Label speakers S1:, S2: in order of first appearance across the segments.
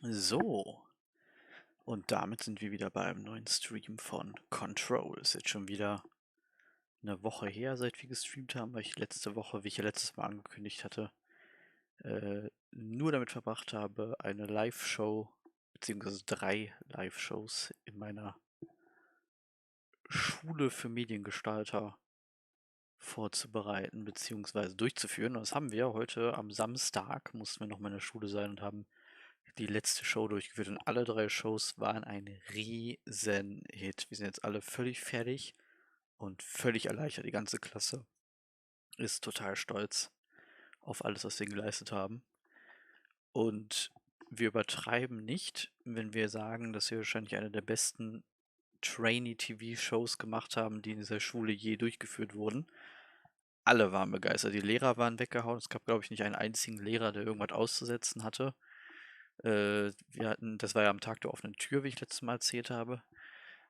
S1: So, und damit sind wir wieder bei einem neuen Stream von Control. Ist jetzt schon wieder eine Woche her, seit wir gestreamt haben, weil ich letzte Woche, wie ich ja letztes Mal angekündigt hatte, nur damit verbracht habe, eine Live-Show, beziehungsweise 3 Live-Shows in meiner Schule für Mediengestalter vorzubereiten, beziehungsweise durchzuführen. Und das haben wir heute am Samstag, mussten wir noch mal in der Schule sein und haben die letzte Show durchgeführt und alle 3 Shows waren ein Riesen-Hit. Wir sind jetzt alle völlig fertig und völlig erleichtert. Die ganze Klasse ist total stolz auf alles, was wir geleistet haben. Und wir übertreiben nicht, wenn wir sagen, dass wir wahrscheinlich eine der besten Trainee-TV-Shows gemacht haben, die in dieser Schule je durchgeführt wurden. Alle waren begeistert. Die Lehrer waren weggehauen. Es gab, glaube ich, nicht einen einzigen Lehrer, der irgendwas auszusetzen hatte. Das war ja am Tag der offenen Tür, wie ich letztes Mal erzählt habe,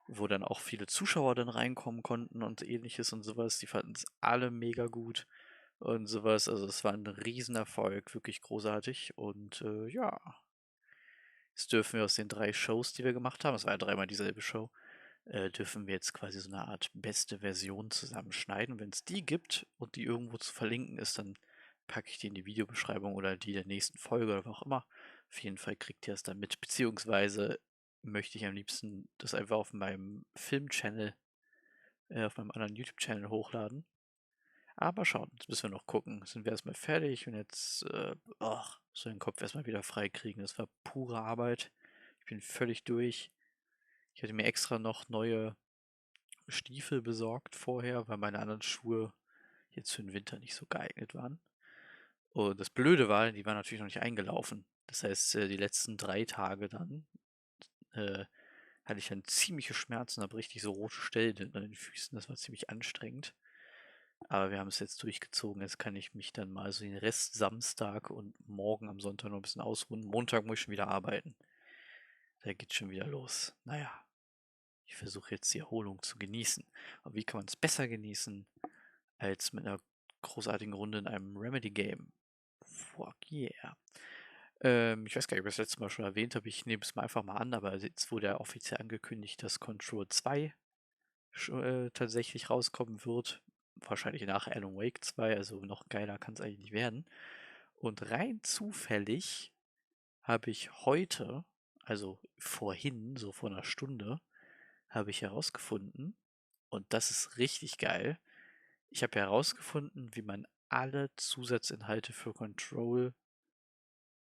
S1: wo dann auch viele Zuschauer dann reinkommen konnten und ähnliches und sowas. Die fanden es alle mega gut und sowas. Also es war ein Riesenerfolg, wirklich großartig. Und ja, jetzt dürfen wir aus den 3 Shows, die wir gemacht haben, es war ja dreimal dieselbe Show, dürfen wir jetzt quasi so eine Art beste Version zusammenschneiden. Wenn es die gibt und die irgendwo zu verlinken ist, dann packe ich die in die Videobeschreibung oder die der nächsten Folge oder wo auch immer. Auf jeden Fall kriegt ihr es dann mit, beziehungsweise möchte ich am liebsten das einfach auf meinem Film-Channel, auf meinem anderen YouTube-Channel hochladen. Aber schauen, jetzt müssen wir noch gucken. Sind wir erstmal fertig und jetzt, so den Kopf erstmal wieder frei kriegen. Das war pure Arbeit. Ich bin völlig durch. Ich hatte mir extra noch neue Stiefel besorgt vorher, weil meine anderen Schuhe jetzt für den Winter nicht so geeignet waren. Und das Blöde war, die waren natürlich noch nicht eingelaufen. Das heißt, die letzten 3 Tage dann äh, hatte ich dann ziemliche Schmerzen, habe richtig so rote Stellen an den Füßen. Das war ziemlich anstrengend. Aber wir haben es jetzt durchgezogen. Jetzt kann ich mich dann mal so den Rest Samstag und morgen am Sonntag noch ein bisschen ausruhen. Montag muss ich schon wieder arbeiten. Da geht's schon wieder los. Naja, ich versuche jetzt die Erholung zu genießen. Aber wie kann man es besser genießen als mit einer großartigen Runde in einem Remedy-Game? Fuck yeah. Ich weiß gar nicht, ob ich das letzte Mal schon erwähnt habe. Ich nehme es mal einfach mal an, aber jetzt wurde ja offiziell angekündigt, dass Control 2 tatsächlich rauskommen wird. Wahrscheinlich nach Alan Wake 2, also noch geiler kann es eigentlich nicht werden. Und rein zufällig habe ich heute, also vorhin, so vor einer Stunde, habe ich herausgefunden, und das ist richtig geil. Ich habe herausgefunden, wie man alle Zusatzinhalte für Control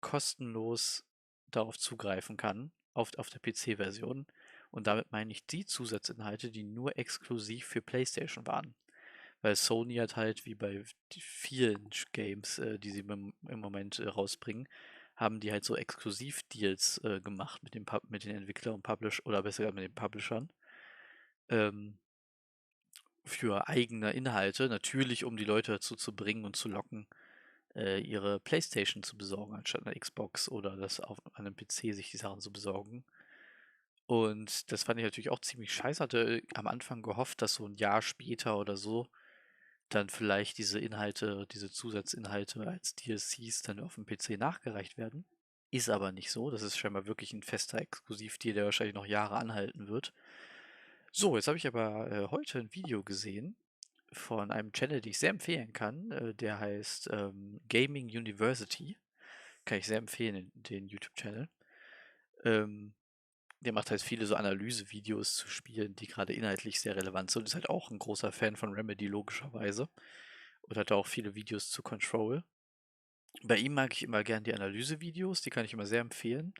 S1: kostenlos darauf zugreifen kann, auf der PC-Version. Und damit meine ich die Zusatzinhalte, die nur exklusiv für PlayStation waren. Weil Sony hat halt, wie bei vielen Games, die sie im Moment rausbringen, haben die halt so Exklusiv-Deals gemacht mit den Entwicklern und Publish oder besser gesagt mit den Publishern. Ähm, für eigene Inhalte, natürlich um die Leute dazu zu bringen und zu locken, ihre PlayStation zu besorgen, anstatt einer Xbox oder an einem PC sich die Sachen zu besorgen. Und das fand ich natürlich auch ziemlich scheiße. Hatte am Anfang gehofft, dass so ein Jahr später oder so dann vielleicht diese Inhalte, diese Zusatzinhalte als DLCs dann auf dem PC nachgereicht werden. Ist aber nicht so. Das ist scheinbar wirklich ein fester Exklusivdeal, der wahrscheinlich noch Jahre anhalten wird. So, jetzt habe ich aber heute ein Video gesehen von einem Channel, den ich sehr empfehlen kann. Der heißt Gaming University. Kann ich sehr empfehlen, den YouTube-Channel. Ähm, Der macht halt viele so Analysevideos zu Spielen, die gerade inhaltlich sehr relevant sind. Ist halt auch ein großer Fan von Remedy, logischerweise. Und hat auch viele Videos zu Control. Bei ihm mag ich immer gern die Analysevideos, die kann ich immer sehr empfehlen.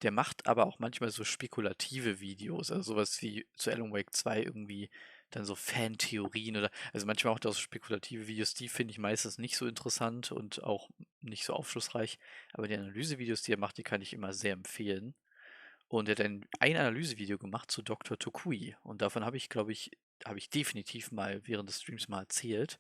S1: Der macht aber auch manchmal so spekulative Videos, also sowas wie zu Alan Wake 2 irgendwie dann so Fantheorien oder also manchmal auch so spekulative Videos, die finde ich meistens nicht so interessant und auch nicht so aufschlussreich, aber die Analysevideos, die er macht, die kann ich immer sehr empfehlen. Und er hat ein Analysevideo gemacht zu Dr. Tokui und davon habe ich, glaube ich, habe ich definitiv mal während des Streams mal erzählt,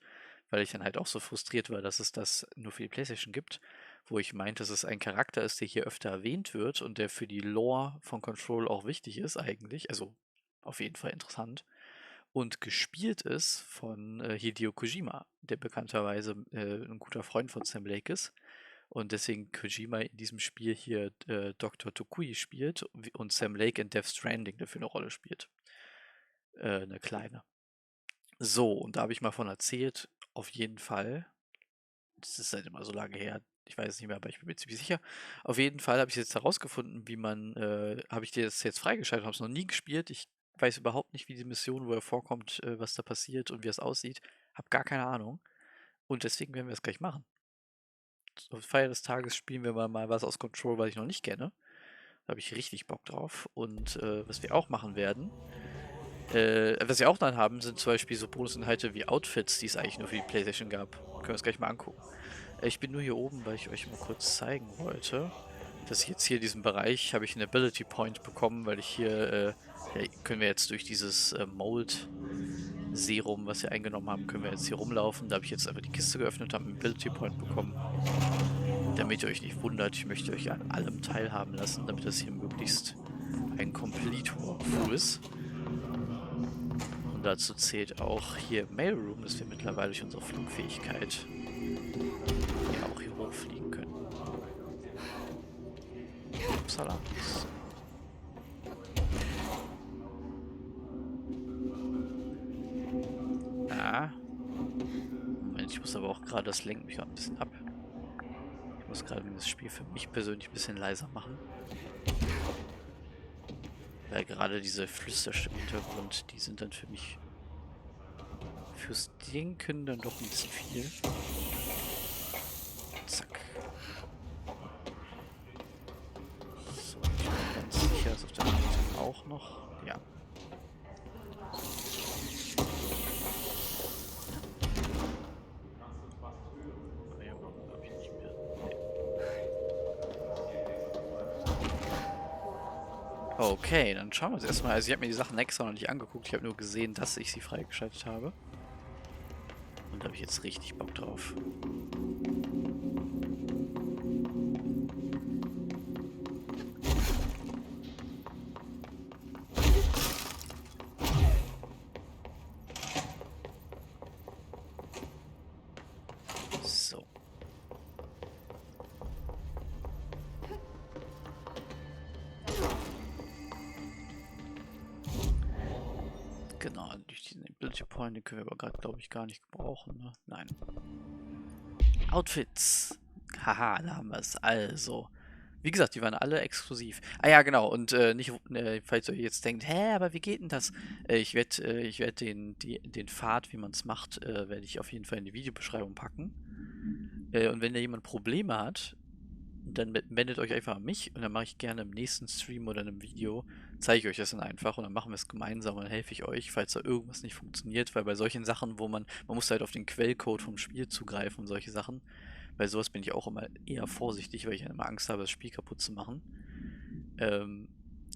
S1: weil ich dann halt auch so frustriert war, dass es das nur für die PlayStation gibt, wo ich meinte, dass es ein Charakter ist, der hier öfter erwähnt wird und der für die Lore von Control auch wichtig ist eigentlich, also auf jeden Fall interessant. Und gespielt ist von Hideo Kojima, der bekannterweise ein guter Freund von Sam Lake ist. Und deswegen Kojima in diesem Spiel hier Dr. Tokui spielt und Sam Lake in Death Stranding dafür eine Rolle spielt. Eine kleine. So, und da habe ich mal von erzählt, auf jeden Fall. Das ist halt immer so lange her. Ich weiß es nicht mehr, aber ich bin mir ziemlich sicher. Auf jeden Fall habe ich jetzt herausgefunden, wie man, habe ich dir das jetzt freigeschaltet, habe es noch nie gespielt. Ich weiß überhaupt nicht, wie die Mission, wo er vorkommt, was da passiert und wie es aussieht. Habe gar keine Ahnung. Und deswegen werden wir es gleich machen. Zur Feier des Tages spielen wir mal was aus Control, was ich noch nicht kenne. Da habe ich richtig Bock drauf. Und was wir auch machen werden, was wir auch dann haben, sind zum Beispiel so Bonusinhalte wie Outfits, die es eigentlich nur für die PlayStation gab. Können wir uns gleich mal angucken. Ich bin nur hier oben, weil ich euch mal kurz zeigen wollte, dass ich jetzt hier in diesem Bereich habe ich einen Ability Point bekommen, weil ich hier, ja, können wir jetzt durch dieses Mold Serum, was wir eingenommen haben, können wir jetzt hier rumlaufen. Da habe ich jetzt einfach die Kiste geöffnet, habe einen Ability Point bekommen. Damit ihr euch nicht wundert, ich möchte euch an allem teilhaben lassen, damit das hier möglichst ein Complete Walkthrough ist. Und dazu zählt auch hier Mailroom, dass wir mittlerweile durch unsere Flugfähigkeit ja auch hier hochfliegen können. Upsala. Ah. Moment, ich muss aber auch gerade, das lenkt mich gerade ein bisschen ab. Ich muss gerade das Spiel für mich persönlich ein bisschen leiser machen. Weil gerade diese Flüsterstimmen im Hintergrund, die sind dann für mich fürs Denken dann doch ein bisschen viel. Zack. So, ich bin ganz sicher, dass auf der anderen Seite auch noch. Ja. Okay, dann schauen wir uns erstmal. Also ich habe mir die Sachen extra noch nicht angeguckt. Ich habe nur gesehen, dass ich sie freigeschaltet habe. Und da habe ich jetzt richtig Bock drauf. So. Genau, durch diesen Ability Point, den können wir aber gerade, glaube ich, gar nicht gebrauchen, ne? Nein. Outfits. Haha, da haben wir es. Also. Wie gesagt, die waren alle exklusiv. Ah ja, genau. Und nicht, falls ihr euch jetzt denkt, hä, aber wie geht denn das? Ich werd den Pfad, wie man es macht, werde ich auf jeden Fall in die Videobeschreibung packen. Und wenn da jemand Probleme hat, dann wendet euch einfach an mich und dann mache ich gerne im nächsten Stream oder in einem Video, zeige ich euch das dann einfach und dann machen wir es gemeinsam und dann helfe ich euch, falls da irgendwas nicht funktioniert, weil bei solchen Sachen, wo man muss halt auf den Quellcode vom Spiel zugreifen und solche Sachen. Bei sowas bin ich auch immer eher vorsichtig, weil ich ja immer Angst habe, das Spiel kaputt zu machen.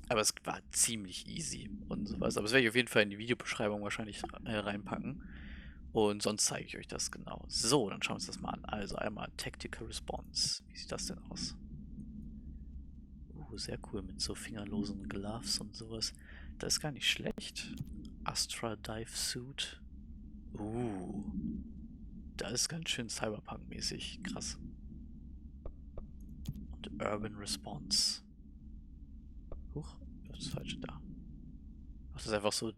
S1: Aber es war ziemlich easy und sowas. Aber das werde ich auf jeden Fall in die Videobeschreibung wahrscheinlich reinpacken. Und sonst zeige ich euch das genau. So, dann schauen wir uns das mal an. Also einmal Tactical Response. Wie sieht das denn aus? Sehr cool mit so fingerlosen Gloves und sowas. Das ist gar nicht schlecht. Astra Dive Suit. Das ist ganz schön Cyberpunk-mäßig. Krass. Und Urban Response. Huch, das ist falsch da. Ach, das ist einfach so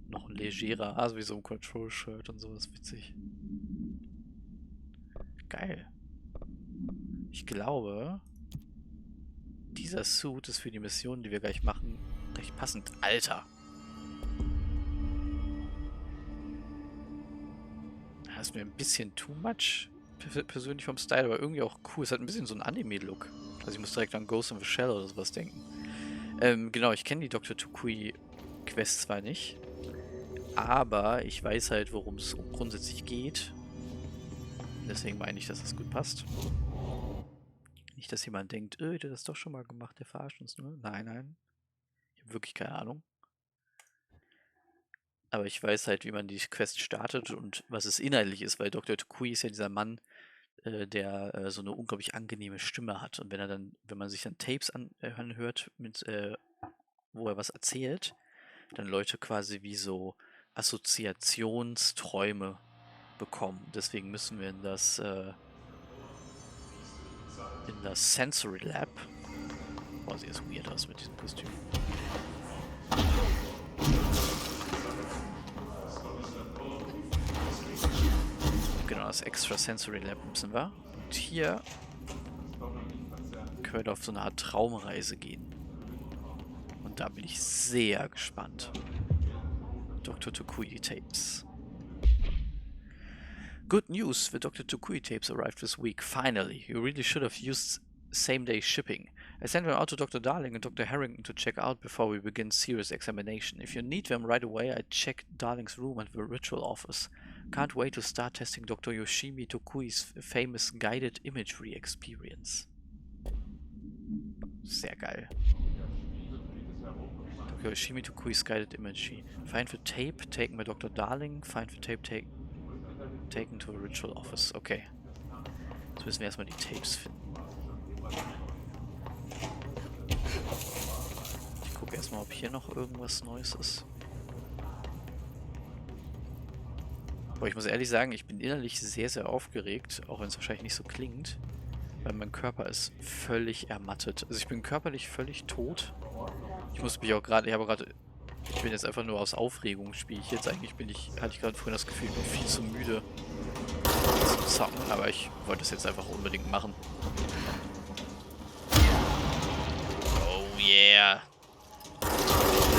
S1: noch ein legerer, also wie so ein Control-Shirt und sowas. Witzig. Geil. Ich glaube, dieser Suit ist für die Mission, die wir gleich machen, recht passend. Alter! Das ist mir ein bisschen too much, persönlich vom Style, aber irgendwie auch cool. Es hat ein bisschen so einen Anime-Look. Also ich muss direkt an Ghost in the Shell oder sowas denken. Genau, ich kenne die Dr. Tukui-Quest zwar nicht, aber ich weiß halt, worum es grundsätzlich geht. Deswegen meine ich, dass das gut passt. Nicht, dass jemand denkt, der hat das doch schon mal gemacht, der verarscht uns nur. Nein, nein. Ich habe wirklich keine Ahnung. Aber ich weiß halt, wie man die Quest startet und was es inhaltlich ist, weil Dr. Tukui ist ja dieser Mann, der so eine unglaublich angenehme Stimme hat. Und wenn man sich dann Tapes anhört, wo er was erzählt, dann Leute quasi wie so Assoziationsträume bekommen. Deswegen müssen wir in das in das Sensory Lab. Boah, sieht das weird aus mit diesem Kostüm. Genau, das Extra Sensory Lab müssen wir. Und hier können wir auf so eine Art Traumreise gehen. Und da bin ich sehr gespannt. Dr. Tokui Tapes. Good news, the Dr. Tokui tapes arrived this week, finally. You really should have used same-day shipping. I sent them out to Dr. Darling and Dr. Harrington to check out before we begin serious examination. If you need them right away, I checked Darling's room at the ritual office. Can't wait to start testing Dr. Yoshimi Tokui's famous guided imagery experience. Sehr geil. Dr. Yoshimi Tokui's guided imagery. Find the tape taken by Dr. Darling. Find the tape taken to a ritual office. Okay. Jetzt müssen wir erstmal die Tapes finden. Ich gucke erstmal, ob hier noch irgendwas Neues ist. Aber ich muss ehrlich sagen, ich bin innerlich sehr, sehr aufgeregt, auch wenn es wahrscheinlich nicht so klingt, weil mein Körper ist völlig ermattet. Also ich bin körperlich völlig tot. Ich muss mich auch gerade, ich bin jetzt einfach nur aus Aufregung, spiele ich jetzt. Eigentlich hatte ich gerade vorhin das Gefühl, ich bin viel zu müde zum Zocken, aber ich wollte es jetzt einfach unbedingt machen. Oh yeah!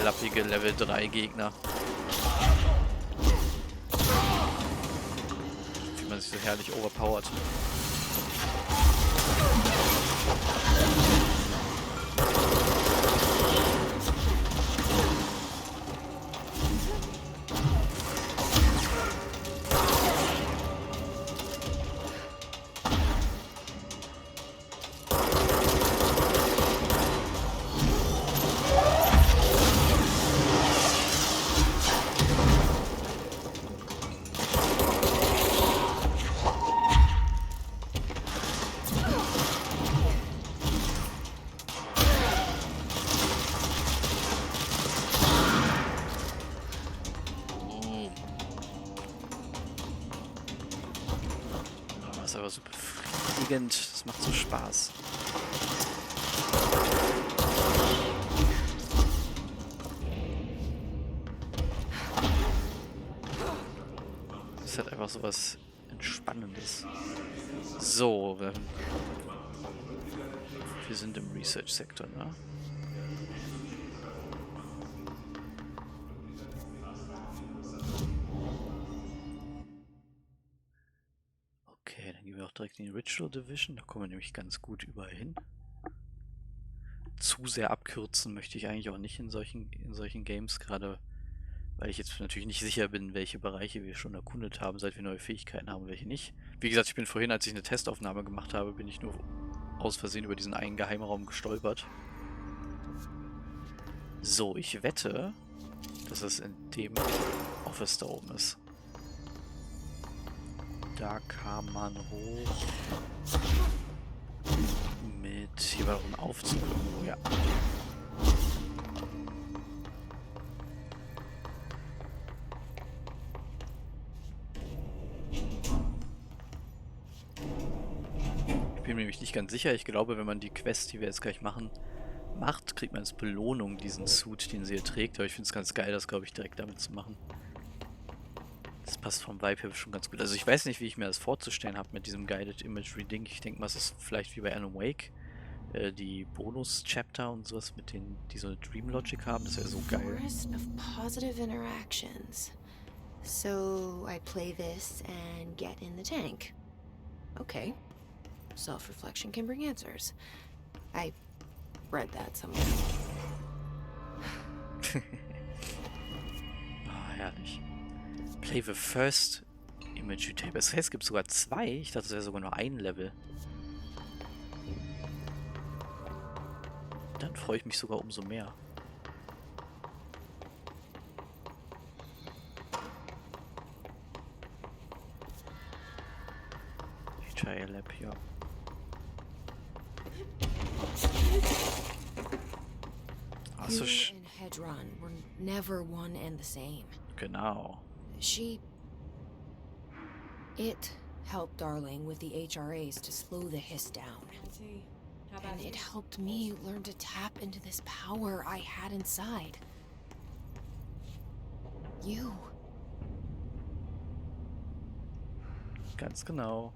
S1: Lappige Level 3 Gegner. Wie man sich so herrlich overpowert. Das ist aber so befriedigend. Das macht so Spaß. Das ist halt einfach so was Entspannendes. So, wir sind im Research-Sektor, ne? Okay, dann gehen wir auch direkt in die Ritual Division. Da kommen wir nämlich ganz gut überall hin. Zu sehr abkürzen möchte ich eigentlich auch nicht in solchen Games, gerade weil ich jetzt natürlich nicht sicher bin, welche Bereiche wir schon erkundet haben, seit wir neue Fähigkeiten haben und welche nicht. Wie gesagt, ich bin vorhin, als ich eine Testaufnahme gemacht habe, bin ich nur aus Versehen über diesen einen Geheimraum gestolpert. So, ich wette, dass es in dem Office da oben ist. Da kam man hoch mit... Hier war doch ein Aufzug irgendwo, ja. Ich bin mir nämlich nicht ganz sicher. Ich glaube, wenn man die Quest, die wir jetzt gleich machen, macht, kriegt man als Belohnung diesen Suit, den sie hier trägt. Aber ich finde es ganz geil, das, glaube ich, direkt damit zu machen. Das passt vom Vibe her schon ganz gut. Also ich weiß nicht, wie ich mir das vorzustellen habe mit diesem Guided Imagery Ding. Ich denke mal, es ist vielleicht wie bei Alan Wake. Die Bonus-Chapter und sowas, mit denen die so eine Dream Logic haben. Das wäre so geil.
S2: Forest of positive interactions. So I play this and get in the tank. Okay. Self-reflection can bring answers. I read that somewhere.
S1: Ah, herrlich. Play the first Imagery Tape. Das heißt, es gibt sogar 2. Ich dachte, es wäre sogar nur ein Level. Dann freue ich mich sogar umso mehr. HIA Lab, ja. Achso,
S2: You and Hedron were never one and the same.
S1: genau.
S2: It helped Darling with the HRAs to slow the hiss down.
S3: tea. How about
S2: And
S3: you?
S2: it helped me learn to tap into this power I had inside. You.
S1: Ganz genau.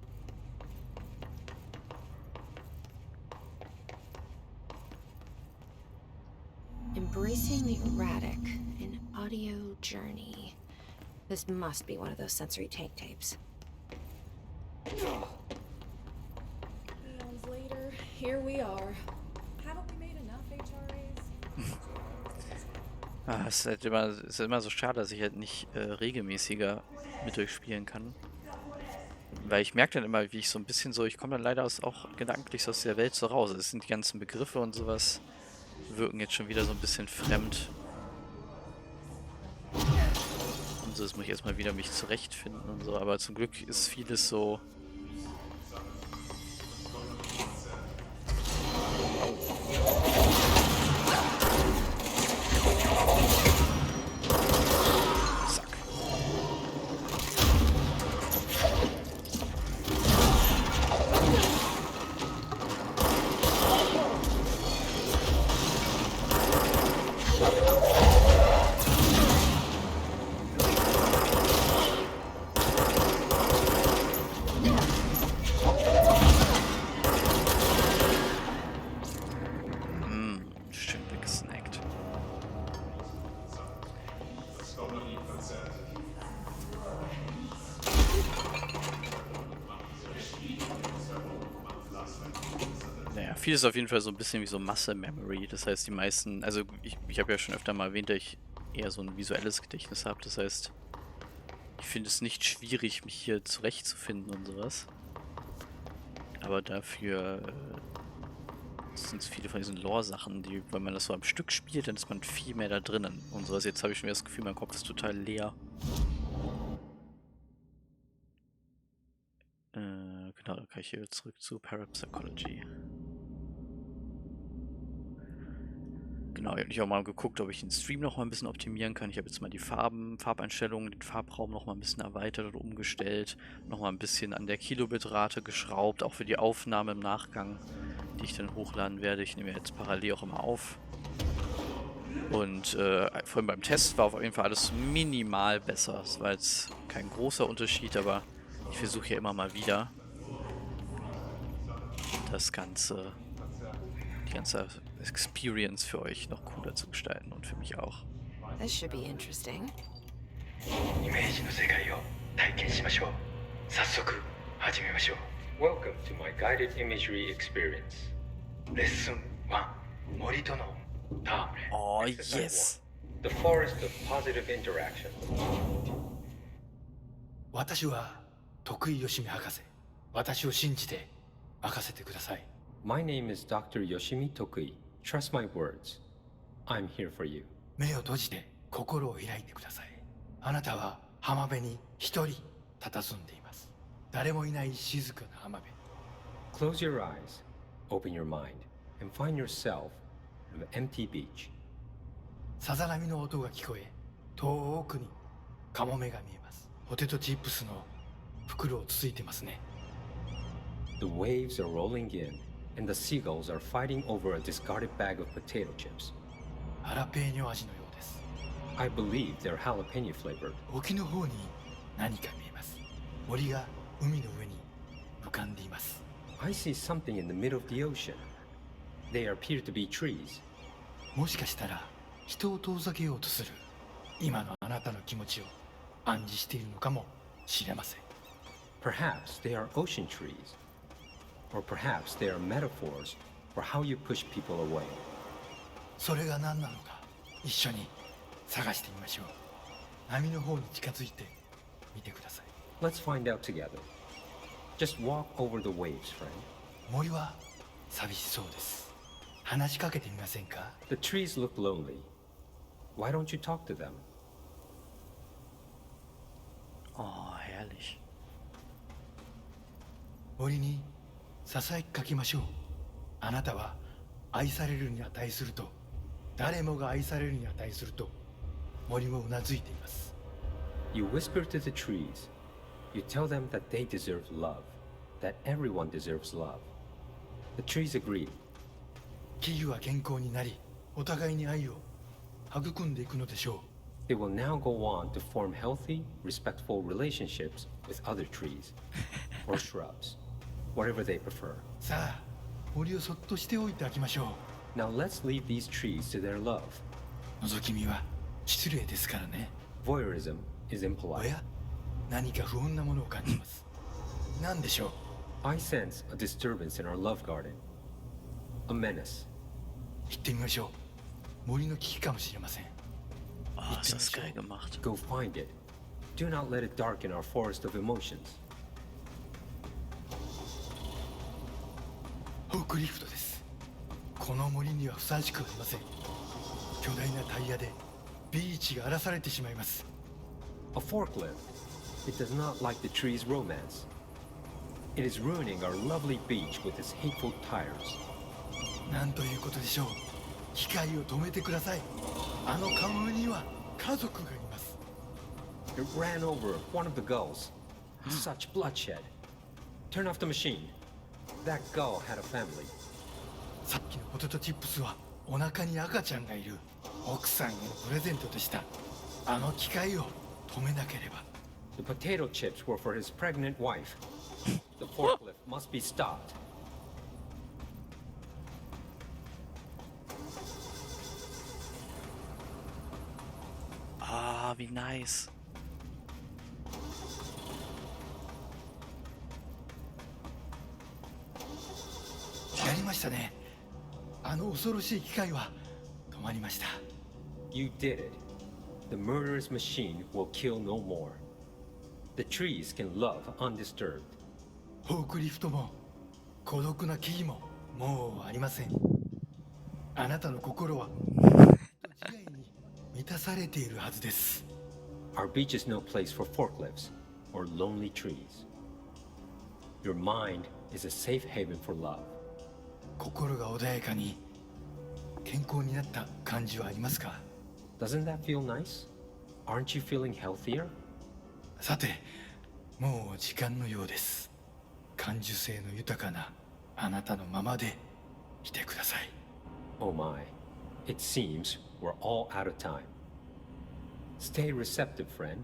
S2: Embracing the erratic, an audio journey. This must be one of those sensory tank tapes.
S3: Eons later, here we are. Haven't we made enough HRAs?
S1: Es ist immer so schade, dass ich halt nicht regelmäßiger mit durchspielen kann. Weil ich merke dann immer, wie ich so ein bisschen so, ich komme dann leider auch gedanklich so aus der Welt so raus. Es sind die ganzen Begriffe und sowas, wirken jetzt schon wieder so ein bisschen fremd. Und so, jetzt muss ich erstmal wieder mich zurechtfinden und so. Aber zum Glück ist vieles so. Zack. Schön weggesnackt. Naja, viel ist auf jeden Fall so ein bisschen wie so Muscle Memory. Das heißt, die meisten, also ich habe ja schon öfter mal erwähnt, dass ich eher so ein visuelles Gedächtnis habe. Das heißt, ich finde es nicht schwierig, mich hier zurechtzufinden und sowas. Aber dafür sind es viele von diesen Lore-Sachen, die, wenn man das so am Stück spielt, dann ist man viel mehr da drinnen und sowas. Jetzt habe ich schon wieder das Gefühl, mein Kopf ist total leer. Genau, dann kann ich hier zurück zu Parapsychology. Genau, ich habe auch mal geguckt, ob ich den Stream noch mal ein bisschen optimieren kann. Ich habe jetzt mal die Farbeinstellungen, den Farbraum noch mal ein bisschen erweitert und umgestellt. Noch mal ein bisschen an der Kilobitrate geschraubt, auch für die Aufnahme im Nachgang, die ich dann hochladen werde. Ich nehme ja jetzt parallel auch immer auf. Und vorhin beim Test war auf jeden Fall alles minimal besser. Es war jetzt kein großer Unterschied, aber ich versuche ja immer mal wieder das Ganze, die ganze Experience für euch noch cooler zu gestalten und für mich auch.
S2: This should be interesting.
S4: イメージの世界を体験しましょう。早速始めましょう。Welcome to my guided imagery experience. レッスン1、森との戯れ。
S1: Oh,
S4: Exercise
S1: yes!
S4: 1, The forest of positive interaction.
S5: 私は徳井義美博士。私を信じて任せてください。
S4: My name is Dr. Yoshimi Tokui. Trust my words. I'm here for you.
S5: 目を閉じて心を開いてください。あなたは浜辺に一人佇んでいます。誰もいない静かな浜辺。
S4: Close your eyes, open your mind, and find yourself on an empty beach.
S5: さざ波の音が聞こえ、遠くにカモメが見えます。ポテトチップスの袋をつついてますね。
S4: The waves are rolling in, and the seagulls are fighting over a discarded bag of potato chips.
S5: ハラペーニョ味のようです。
S4: I believe they're jalapeno flavored.
S5: 沖の方に何か見えます。森が海の上に浮かんでいます。
S4: I see something in the middle of the ocean. They appear to be trees.
S5: もしかしたら人を遠ざけようとする今のあなたの気持ちを暗示しているのかもしれません。
S4: Perhaps they are ocean trees. Or perhaps they are metaphors for how you push people away.
S5: それが何なのか一緒に探してみましょう。波の方に近づいてみてください。
S4: Let's find out together. Just walk over the waves, friend.
S5: 森は寂しそうです。話しかけてみませんか？
S4: The trees look lonely. Why don't you talk to them?
S1: Oh, herrlich.
S5: 森にささやきかけましょう。あなたは愛されるに値すると、誰もが愛されるに値すると、森もうなずいています。
S4: You whisper to the trees. You tell them that they deserve love, that everyone deserves love. The trees agreed.
S5: 木々は健康になり、お互いに愛を育んでいくのでしょ
S4: They will now go on to form healthy, respectful relationships with other trees or shrubs, whatever they prefer.
S5: う。さあ、森をそっとしておいてあげましょ
S4: Now let's leave these trees to their love.
S5: う。覗き見は失礼ですからね。
S4: Voyeurism is
S5: お
S4: impolite.
S5: や、何か不穏なものを感じます。何でしょう。
S4: I sense a disturbance in our love garden. A menace.
S5: 行ってみましょう。森の危機かもしれません。
S1: Oh, ist das geil gemacht.
S4: Go find it. Do not let it darken our forest of emotions.
S5: フォークリフトです。この森にはふさわしくありません。巨大なタイヤでビーチが荒らされてしまいます。
S4: A forklift. It does not like the tree's romance. It is ruining our lovely beach with its hateful tires.
S5: なんということでしょう。機械を止めてください。あのカモメには家族がいます。
S4: It ran over one of the gulls. Such bloodshed. Turn off the machine. That gull had a family.
S5: さっきのポテトチップスはお腹に赤ちゃんがいる。奥さんへのプレゼントでした。あの機械を止めなければ。
S4: The potato chips were for his pregnant wife. The forklift must be stopped.
S1: Ah, wie nice.
S5: やりましたね。あの恐ろしい機械は止まりました。
S4: You did it. The murderous machine will kill no more. The trees can love undisturbed.
S5: フォークリフトも孤独な木々ももうありません。あなたの心は自愛に満たされているはずです。
S4: Our beach is no place for forklifts or lonely trees. Your mind is a safe haven for love.
S5: 心が穏やかに健康になった感じはありますか？
S4: Doesn't that feel nice? Aren't you feeling healthier?
S5: さて、もう時間のようです。感受性の豊かなあなたのままでいてください。
S4: Oh my. It seems we're all out of time. Stay receptive, friend.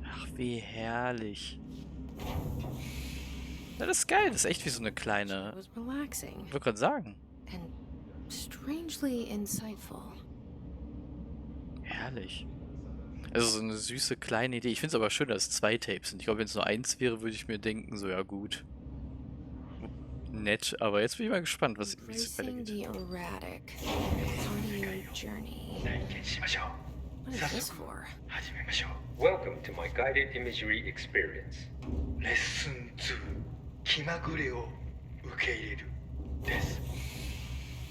S1: Ach, wie herrlich. Ja, das ist geil. Das ist echt wie so eine
S2: It
S1: kleine.
S2: was relaxing
S1: Ich wollte gerade sagen.
S2: and strangely insightful.
S1: Herrlich. Also so eine süße kleine Idee. Ich finde es aber schön, dass es 2 Tapes sind. Ich glaube, wenn es nur 1 wäre, würde ich mir denken, so ja gut. Nett, aber jetzt bin ich mal gespannt, wie es
S2: Embracing
S1: weitergeht.
S2: the erratic. Audio journey.
S4: 体験しましょう。
S2: What is this for?
S4: 始めましょう。Welcome to my guided imagery experience.
S5: レッスン2、気まぐれを受け入れるです。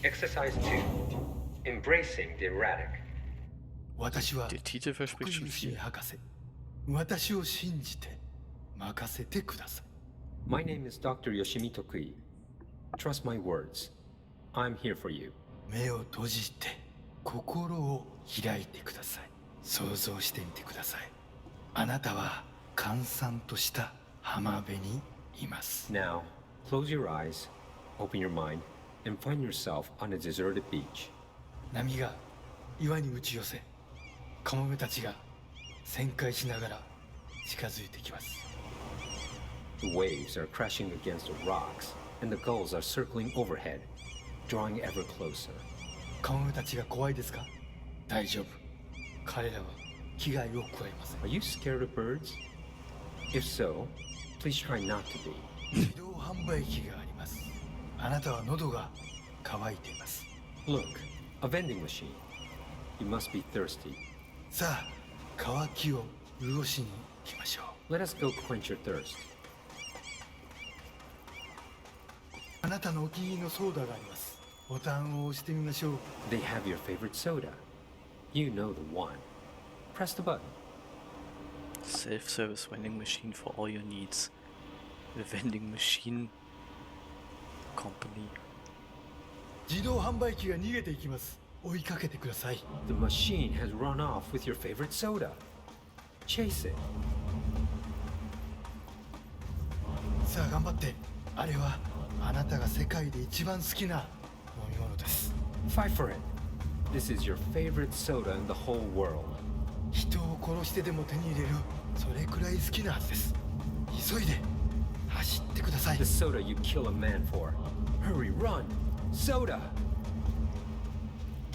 S4: Exercise 2. Embracing the erratic.
S5: 私は
S1: Der Titel
S5: 福
S1: verspricht schon
S5: 井
S1: viel.
S5: 博士。私を信じて任せてください。
S4: My name is Dr. Yoshimi Tokui. Trust my words. I'm here for you.
S5: 目を閉じて心を開いてください。想像してみてください。あなたは閑散とした浜辺にいます。
S4: Now, close your eyes, open your mind, and find yourself on a deserted beach.
S5: 波が岩に打ち寄せ、カモメたちが旋回しながら近づいてきます。
S4: The waves are crashing against the rocks, and the gulls are circling overhead, drawing ever closer.
S5: カモメたちが怖いですか？大丈夫。彼らは危害を加えません。
S4: Are you scared of birds? If so, please try not to be.
S5: 自動販売機があります。あなたは喉が渇いています。
S4: Look, a vending machine. You must be thirsty.
S5: さあ、渇きを潤しに行きましょう。
S4: Let us go quench your thirst.
S5: あなたのお気に入りのソーダがあります。ボタンを押してみましょう。
S4: They have your favorite soda. You know the one. Press the button.
S1: Self-service vending machine for all your needs. The vending machine company.
S5: 自動販売機が逃げていきます。追いかけてください。
S4: The machine has run off with your favorite soda. Chase it.
S5: さあ頑張って。あれはあなたが世界で一番好きな飲み物です。
S6: Fight for it. This is your favorite soda in the whole world.
S5: 人を殺してでも手に入れる、それくらい好きなはずです。急いで走ってください。
S6: The soda you kill a man for. Hurry, run! Soda!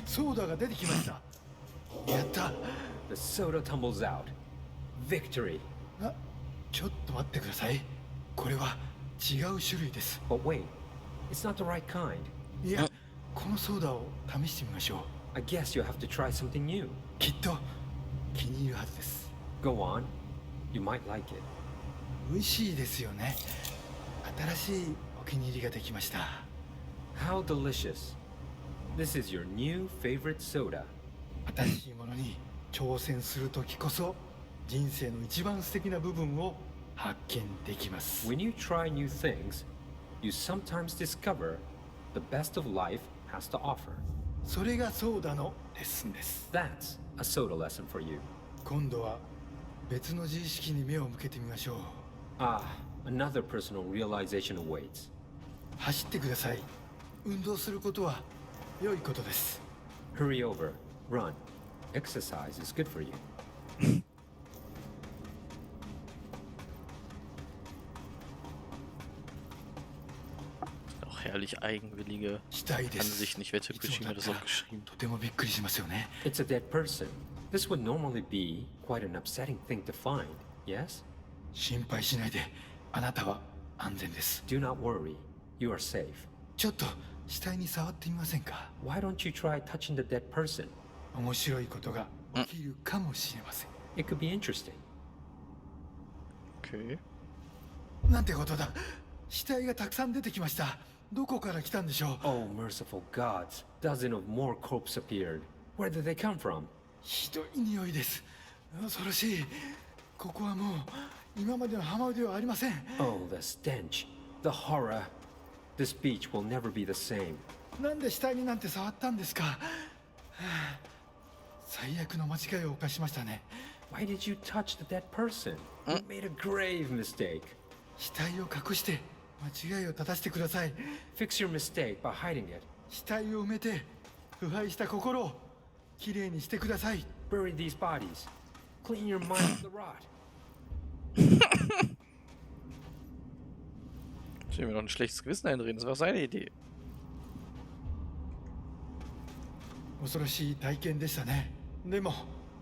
S5: ソーダが出てきました。やった。
S6: The soda tumbles out. Victory.
S5: ちょっと待ってください。これは違う種類です。
S6: But wait, it's not the right kind.
S5: いや、このソーダを試してみましょう。
S6: I guess you'll have to try something new.
S5: きっと気に入るはずです。
S6: Go on. You might like it.
S5: 美味しいですよね。新しいお気に入りができました。
S6: How delicious. This is your new favorite soda.
S5: 新しいものに挑戦するときこそ人生の一番素敵な部分を発見できます。
S6: When you try new things, you sometimes discover the best of life has to offer.
S5: それがソーダのレッスンです。
S6: That's a soda lesson for you.
S5: 今度は別の自意識に目を向けてみましょう。
S6: Ah, another personal realization awaits.
S5: 走ってください。運動することは良いことです。
S6: Hurry over. Run. Exercise is good for you.
S1: Auch herrlich eigenwillige
S5: したいです。
S1: Ansicht. Ich wette,
S5: いつも
S1: Kushi
S5: だ
S1: hat
S5: っ
S1: das
S5: た
S1: auch
S5: ら
S1: geschrieben.
S5: とてもびっくりしますよね。
S6: It's a dead person. This would normally be quite an upsetting thing to find, yes?
S5: 心配しないで。あなたは安全です。
S6: Do not worry. You are safe.
S5: ちょっと死体に触ってみませんか。
S6: Why don't you try touching the dead person?
S5: 面白いことが起きるかもしれません。
S6: It could be interesting.
S1: Okay.
S5: なんてことだ。死体がたくさん出てきました。どこから来たんでしょう。
S6: Oh, merciful gods. Dozen of more corpses appeared. Where did they come from?
S5: ひどい匂いです。恐ろしい。ここはもう今までの浜辺ではありません。
S6: Oh, the stench. The horror. This beach will never be the same.
S5: なんで死体になんて触ったんですか。はあ、最悪の間違いを犯しましたね。
S6: Why did you touch the dead person? You made a grave mistake.
S5: 死体を隠して間違いを正してください。
S6: Fix your mistake by hiding it.
S5: 死体を埋めて腐敗した心をきれいにしてください。
S6: Bury these bodies. Clean your mind of the rot.
S1: Ich will mir doch ein schlechtes Gewissen einreden. Das war seine Idee.
S5: 恐ろしい体験でしたね。でも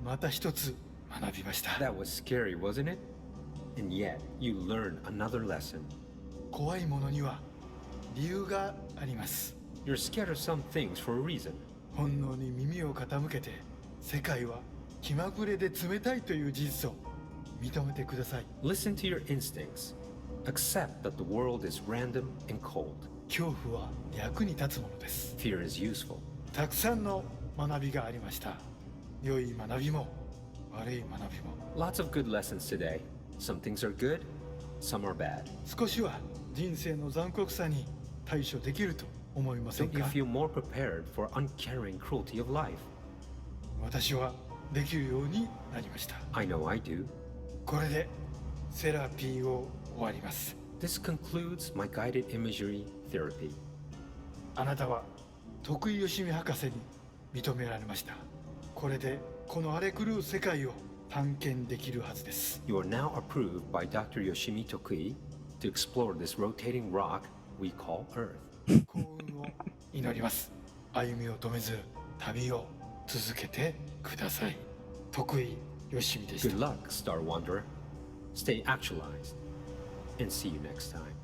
S5: また一つ学びました。
S6: That was scary, wasn't it? And yet, you learned another lesson.
S5: 怖いものには理由があります。
S6: You're scared of some things for a reason.
S5: 本能に耳を傾けて、世界は気まぐれで冷たいという事実を認めてください。
S6: Listen to your instincts. Accept that the world is random and cold.
S5: 恐怖は役に立つものです。
S6: Fear is useful.
S5: たくさんの学びがありました。良い学びも悪い学びも。
S6: Lots of good lessons today. Some things are good, some are bad.
S5: 少しは人生の残酷さに対処できると思いません
S6: Don't you
S5: か。
S6: feel more prepared for uncaring cruelty of life?
S5: 私はできるようになりました。
S6: I know I do.
S5: これでセラピーを終わります。
S6: This concludes my guided imagery therapy.
S5: あなたは徳井義美博士に認められました。これでこの荒れ狂う世界を探検できるはずです。
S6: You are now approved by Dr. Yoshimi Tokui to explore this rotating rock we call Earth.
S5: 幸運を祈ります。歩みを止めず旅を続けてください。徳井義美でし
S6: Good
S5: た。
S6: luck, Star Wanderer. Stay actualized. And see you next time.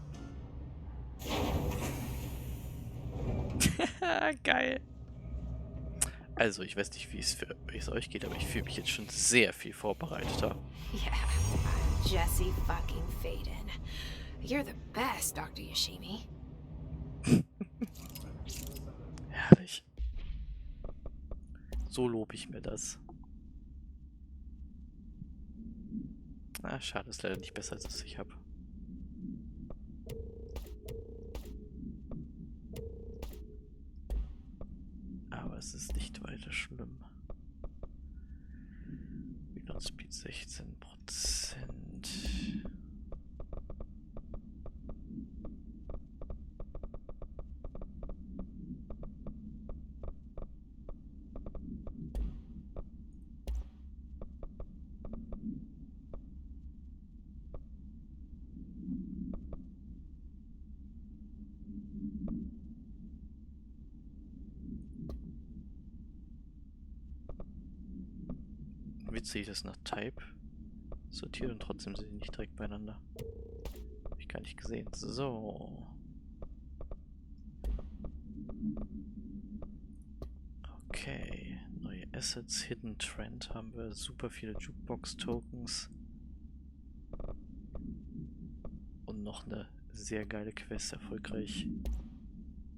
S1: Geil. Also, ich weiß nicht, wie es euch geht, aber ich fühle mich jetzt schon sehr viel vorbereiteter.
S2: Yeah, I'm Jesse fucking Faden. You're the best, Dr. Yoshimi.
S1: Herrlich. So lobe ich mir das. Ah, schade, ist leider nicht besser, als es ich habe. Aber es ist nicht weiter schlimm. Speed 16%. jetzt sehe ich das nach Type sortiert und trotzdem sind die nicht direkt beieinander. Habe ich gar nicht gesehen. So. Okay. Neue Assets, Hidden Trend haben wir. Super viele Jukebox-Tokens. Und noch eine sehr geile Quest erfolgreich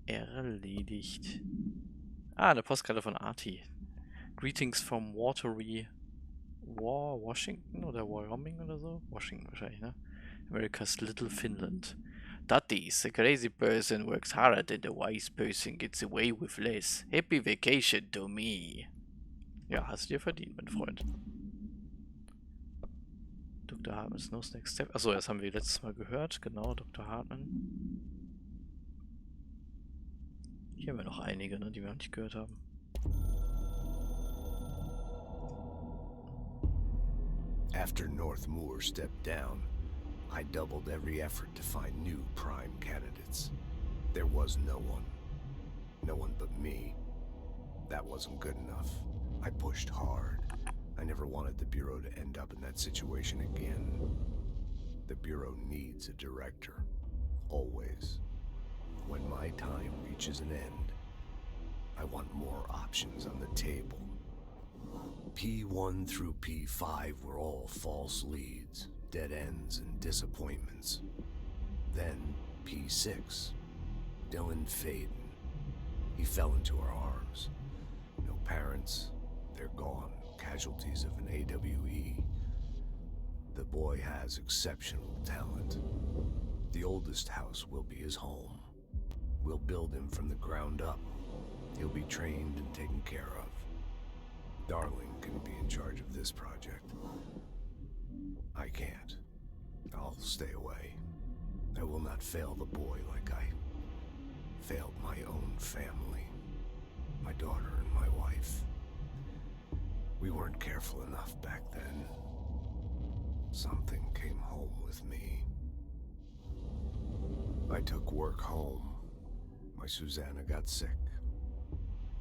S1: erledigt. Ah, eine Postkarte von Artie. Greetings from Washington oder Wyoming oder so? Washington wahrscheinlich, ne? America's Little Finland. That is, a crazy person works harder than the wise person gets away with less. Happy vacation to me. Ja, hast du dir verdient, mein Freund. Dr. Hartman's Next Step. Achso, das haben wir letztes Mal gehört. Genau, Dr. Hartman. Hier haben wir noch einige, ne, die wir noch nicht gehört haben.
S7: After North Moore stepped down, I doubled every effort to find new prime candidates. There was no one. No one but me. That wasn't good enough. I pushed hard. I never wanted the Bureau to end up in that situation again. The Bureau needs a director. Always. When my time reaches an end, I want more options on the table. P1 through P5 were all false leads, dead ends, and disappointments. Then P6, Dylan Faden. He fell into our arms. No parents, they're gone, casualties of an AWE. The boy has exceptional talent. The oldest house will be his home. We'll build him from the ground up. He'll be trained and taken care of. Darling can be in charge of this project. I can't. I'll stay away. I will not fail the boy like I failed my own family, my daughter and my wife. We weren't careful enough back then. Something came home with me. I took work home. My Susanna got sick.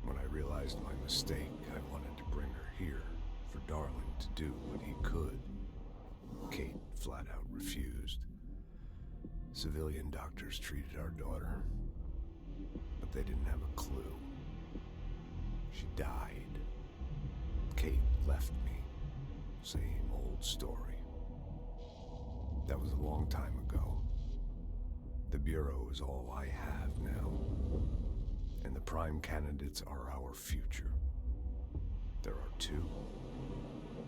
S7: When I realized my mistake, I wanted to bring her here for Darling to do what he could. Kate flat out refused. Civilian doctors treated our daughter, but they didn't have a clue. She died. Kate left me. Same old story. That was a long time ago. The Bureau is all I have now. And the prime candidates are our future. There are two,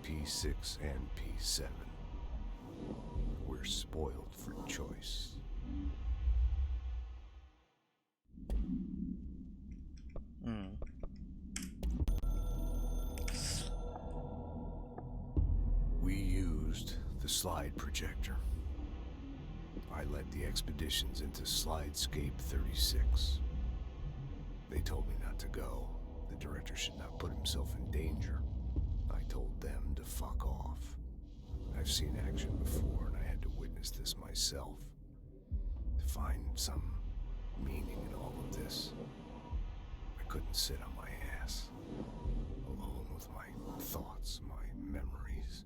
S7: P6 and P7. We're spoiled for choice. We used the slide projector. I led the expeditions into Slidescape 36. They told me not to go. The director should not put himself in danger. I told them to fuck off. I've seen action before, and I had to witness this myself. To find some meaning in all of this, I couldn't sit on my ass, alone with my thoughts, my memories.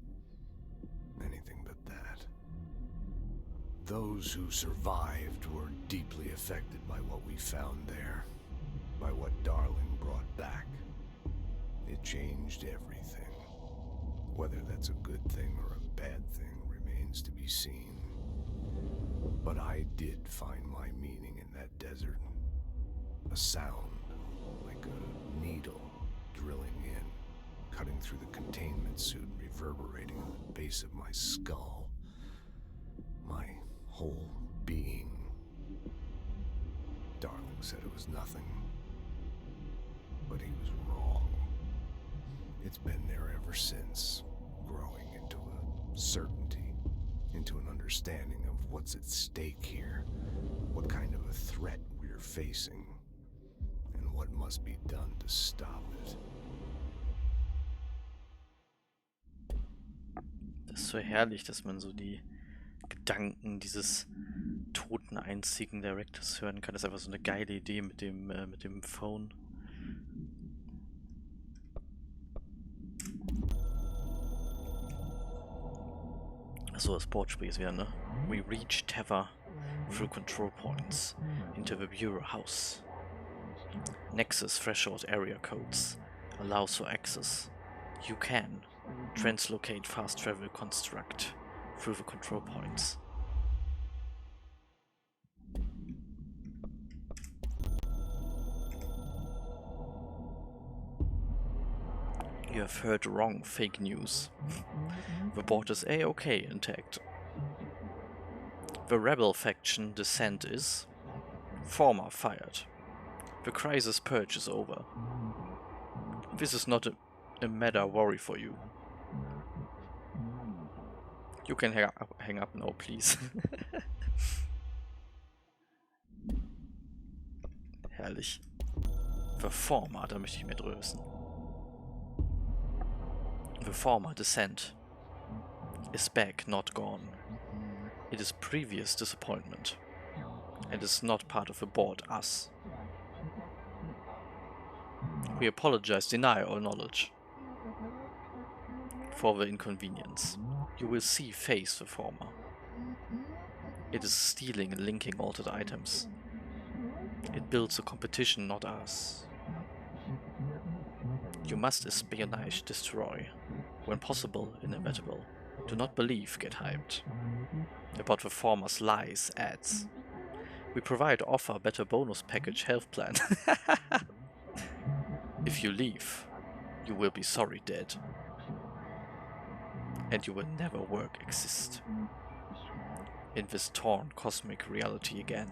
S7: Anything but that. Those who survived were deeply affected by what we found there. By what Darling brought back. It changed everything. Whether that's a good thing or a bad thing remains to be seen. But I did find my meaning in that desert. A sound, like a needle drilling in, cutting through the containment suit, reverberating in the base of my skull. My whole being. Darling said it was nothing. But he was wrong. It's been there ever since, growing into a certainty, into an understanding of what's at stake here, what kind of a threat we're facing, and what must be done to stop it.
S1: Das ist so herrlich, dass man so die Gedanken dieses toten einzigen Directors hören kann. Das ist einfach so eine geile Idee mit dem Phone. Achso, das Boardspiel ist wieder, ne? We reach Tether through control points into the Bureau House. Nexus threshold area codes allows for access. You can translocate fast travel construct through the control points. You have heard wrong, fake news. The board is A-OK intact. The rebel faction descent is former fired. The crisis purge is over. This is not a matter worry for you. You can hang up now, please. Herrlich. The former, da möchte ich mehr drüber wissen. The former descent is back, not gone. It is previous disappointment. It is not part of the board, us. We apologize, deny all knowledge for the inconvenience. You will see face the former. It is stealing and linking altered items. It builds a competition, not us. You must espionage, destroy. When possible, inevitable. Do not believe, get hyped. About the former's lies, ads. We provide offer better bonus package health plan. If you leave, you will be sorry dead. And you will never work exist. In this torn cosmic reality again.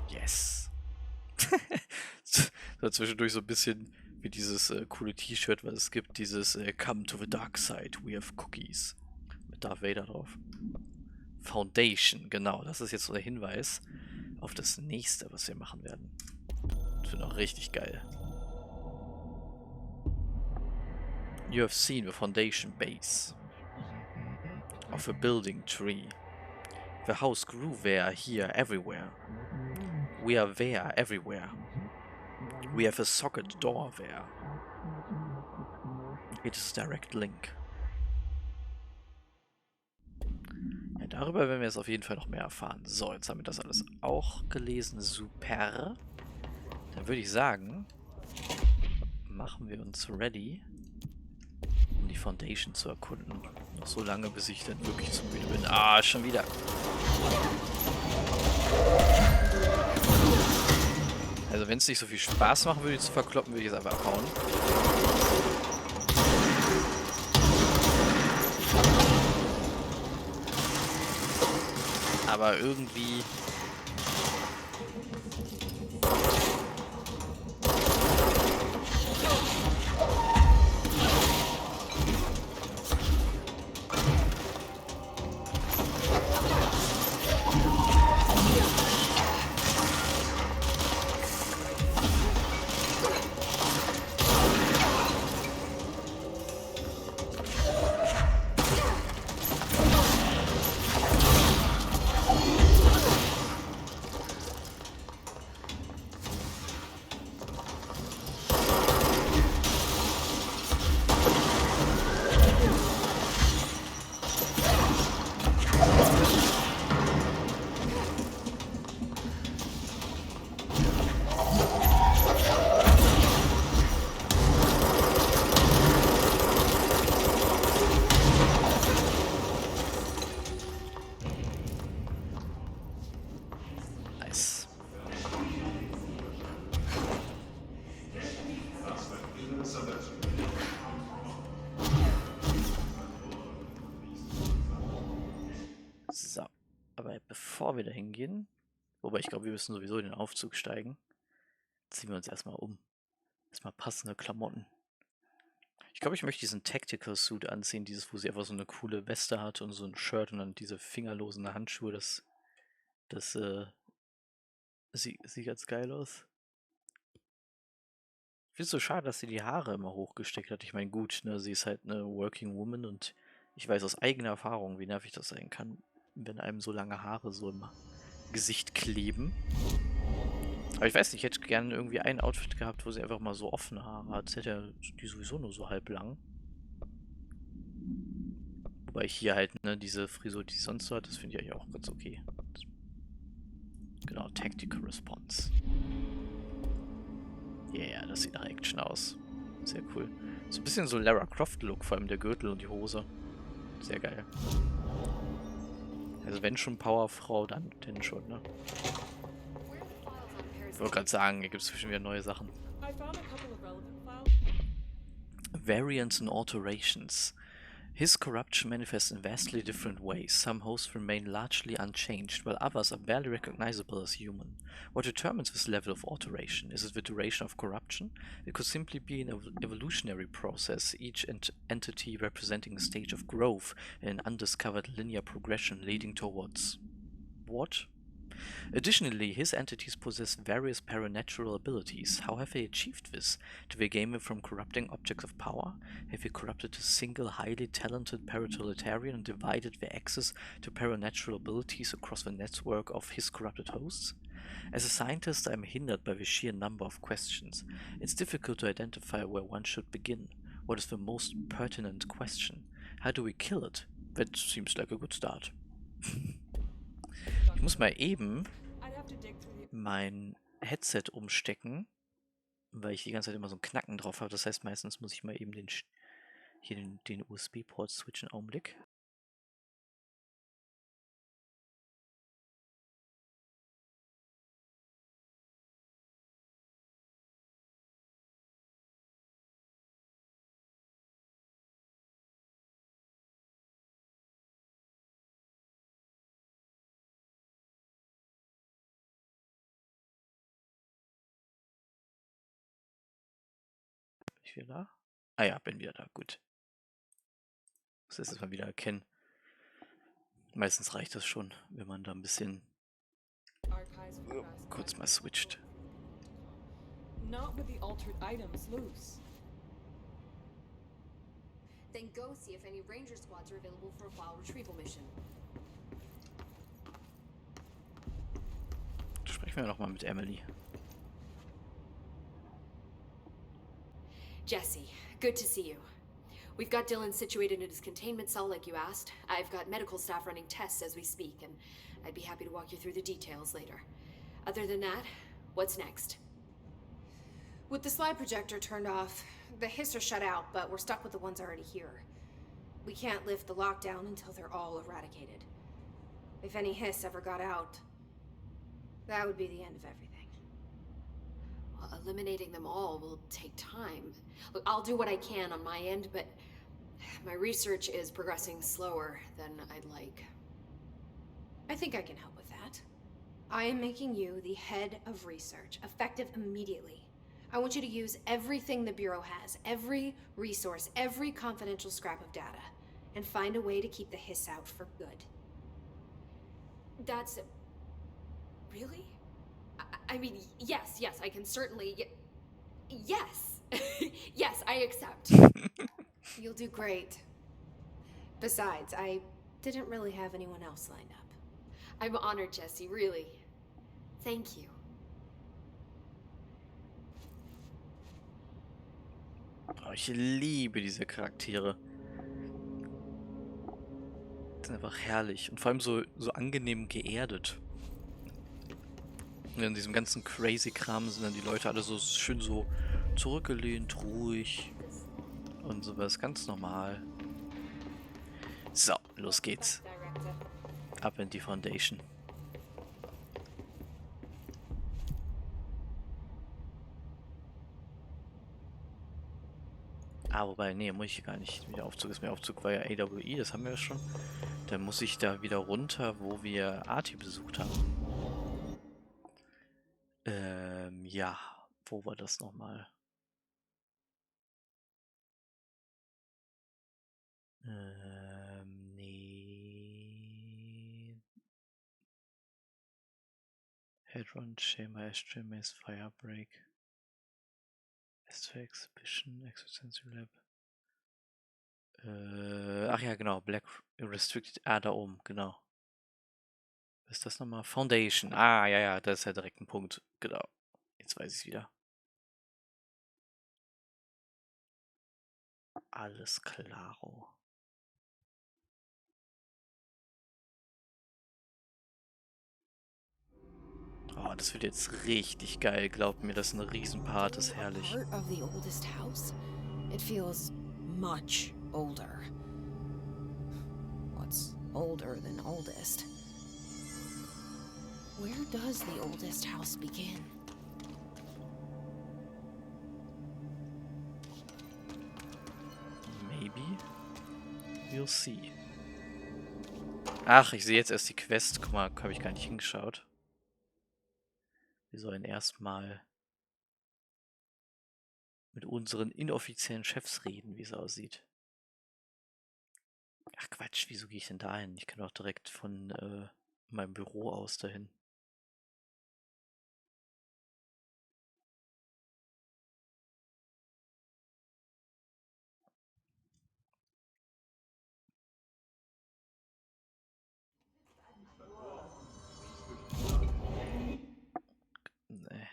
S1: Yes. So zwischendurch so ein bisschen wie dieses coole T-Shirt, was es gibt, dieses Come to the dark side, we have cookies. Mit Darth Vader drauf. Foundation, genau, das ist jetzt so der Hinweis auf das nächste, was wir machen werden. Das wird auch richtig geil. You have seen the foundation base of a building tree. The house grew there, here, everywhere. We are there, everywhere. We have a socket door there. It is direct link. Ja, darüber werden wir jetzt auf jeden Fall noch mehr erfahren. So, jetzt haben wir das alles auch gelesen. Super. Dann würde ich sagen, machen wir uns ready, um die Foundation zu erkunden. Noch so lange, bis ich dann wirklich zu müde bin. Ah, schon wieder. Also wenn es nicht so viel Spaß machen würde, die zu verkloppen, würde ich es einfach abhauen. Aber irgendwie... So, aber bevor wir da hingehen, wobei ich glaube, wir müssen sowieso in den Aufzug steigen, ziehen wir uns erstmal um. Erstmal passende Klamotten. Ich glaube, ich möchte diesen Tactical Suit anziehen, dieses, wo sie einfach so eine coole Weste hat und so ein Shirt und dann diese fingerlosen Handschuhe, das sieht ganz geil aus. Ich finde es so schade, dass sie die Haare immer hochgesteckt hat. Ich meine, gut, ne, sie ist halt eine Working Woman und ich weiß aus eigener Erfahrung, wie nervig das sein kann, wenn einem so lange Haare so im Gesicht kleben. Aber ich weiß nicht, ich hätte gerne irgendwie ein Outfit gehabt, wo sie einfach mal so offene Haare hat. Sie hat ja die sowieso nur so halb lang. Wobei hier halt, ne, diese Frisur, die sie sonst so hat, das finde ich eigentlich auch ganz okay. Genau, Tactical Response. Yeah, das sieht nach Action aus. Sehr cool. So ein bisschen so Lara Croft-Look, vor allem der Gürtel und die Hose. Sehr geil. Also wenn schon Powerfrau, dann denn schon, ne? Ich wollte gerade sagen, hier gibt es bestimmt wieder neue Sachen.
S3: I found a couple of relevant files.
S1: Variants and alterations. His corruption manifests in vastly different ways. Some hosts remain largely unchanged, while others are barely recognizable as human. What determines this level of alteration? Is it the duration of corruption? It could simply be an evolutionary process, each entity representing a stage of growth in an undiscovered linear progression leading towards... what? Additionally, his entities possess various paranatural abilities. How have they achieved this? Do they gain them from corrupting objects of power? Have they corrupted a single highly talented paratotalitarian and divided their access to paranatural abilities across the network of his corrupted hosts? As a scientist, I am hindered by the sheer number of questions. It's difficult to identify where one should begin. What is the most pertinent question? How do we kill it? That seems like a good start. Ich muss mal eben
S3: I'd have to dig through the
S1: mein Headset umstecken, weil ich die ganze Zeit immer so einen Knacken drauf habe. Das heißt, meistens muss ich mal eben hier den USB-Port switchen. Augenblick. Bin ich wieder da? Ah ja, bin wieder da. Gut. Muss das jetzt mal wieder erkennen. Meistens reicht das schon, wenn man da ein bisschen
S3: archives for past
S1: kurz mal
S3: crimes.
S1: switcht.
S3: Not with the altered items loose.
S2: Then go see if any ranger squads are available for a file retrieval mission.
S1: Sprechen wir nochmal mit Emily.
S2: Jesse, good to see you. We've got Dylan situated in his containment cell like you asked. I've got medical staff running tests as we speak, and I'd be happy to walk you through the details later. Other than that, what's next? With the slide projector turned off, the hiss are shut out, but we're stuck with the ones already here. We can't lift the lockdown until they're all eradicated. If any hiss ever got out, that would be the end of everything. Well, eliminating them all will take time. Look, I'll do what I can on my end, but my research is progressing slower than I'd like. I think I can help with that. I am making you the head of research, effective immediately. I want you to use everything the Bureau has, every resource, every confidential scrap of data, and find a way to keep the hiss out for good. That's... really? I mean, yes, I can certainly... yes! Yes, I accept. You'll do great. Besides, I didn't really have anyone else lined up. I'm honored, Jesse, really. Thank you.
S1: Oh, ich liebe diese Charaktere. Die sind einfach herrlich und vor allem so angenehm geerdet. In diesem ganzen Crazy-Kram sind dann die Leute alle so schön so zurückgelehnt, ruhig und sowas, ganz normal. So, los geht's. Ab in die Foundation. Ah, wobei, nee, muss ich gar nicht. Der Aufzug ist mehr Aufzug, war ja AWE, das haben wir ja schon. Dann muss ich da wieder runter, wo wir Arti besucht haben. Ja, wo war das nochmal? Nee. Headrun, Chamber, Ashtray Maze, Firebreak. S2 Exhibition, Existential Lab. Ach ja, genau, Black Restricted. Ah, da oben, genau. Was ist das nochmal? Foundation. Ah, ja, das ist ja direkt ein Punkt. Genau. Jetzt weiß ich es wieder. Alles klaro. das wird jetzt richtig geil. Glaubt mir, das ist ein Riesenpart, das ist herrlich.
S2: Part of the oldest house? It feels much older. What's older than oldest? Where does the oldest house begin?
S1: Maybe we'll see. Ach, ich sehe jetzt erst die Quest. Guck mal, habe ich gar nicht hingeschaut. Wir sollen erstmal mit unseren inoffiziellen Chefs reden, wie es aussieht. Ach Quatsch, wieso gehe ich denn da hin? Ich kann doch direkt von meinem Büro aus dahin.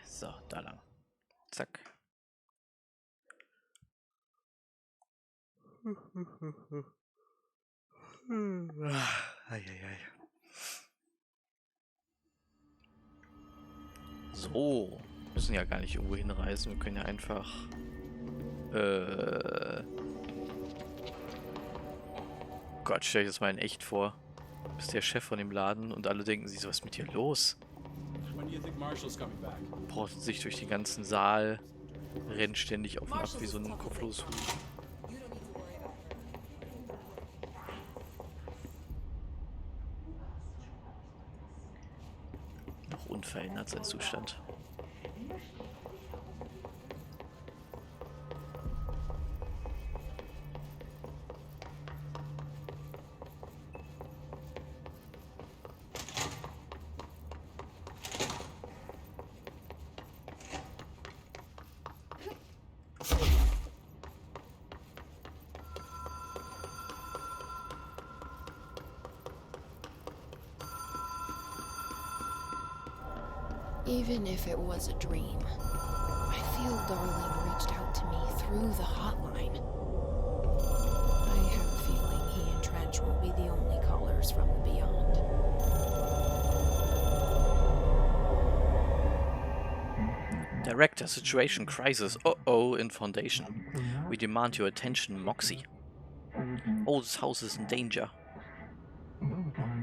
S1: So, da lang. Zack. Eieiei. So, müssen ja gar nicht irgendwo hinreisen. Wir können ja einfach Gott, stell dir das mal in echt vor. Du bist der Chef von dem Laden und alle denken sich so, was ist mit dir los? Braucht sich durch den ganzen Saal, rennt ständig auf und ab wie so ein kopfloses Huhn. Noch unverändert sein Zustand.
S2: Even if it was a dream, I feel Darling reached out to me through the hotline. I have a feeling he and Trench will be the only callers from the beyond.
S1: Director, situation, crisis. Uh-oh, in Foundation. We demand your attention, Moxie. Oldest house is in danger.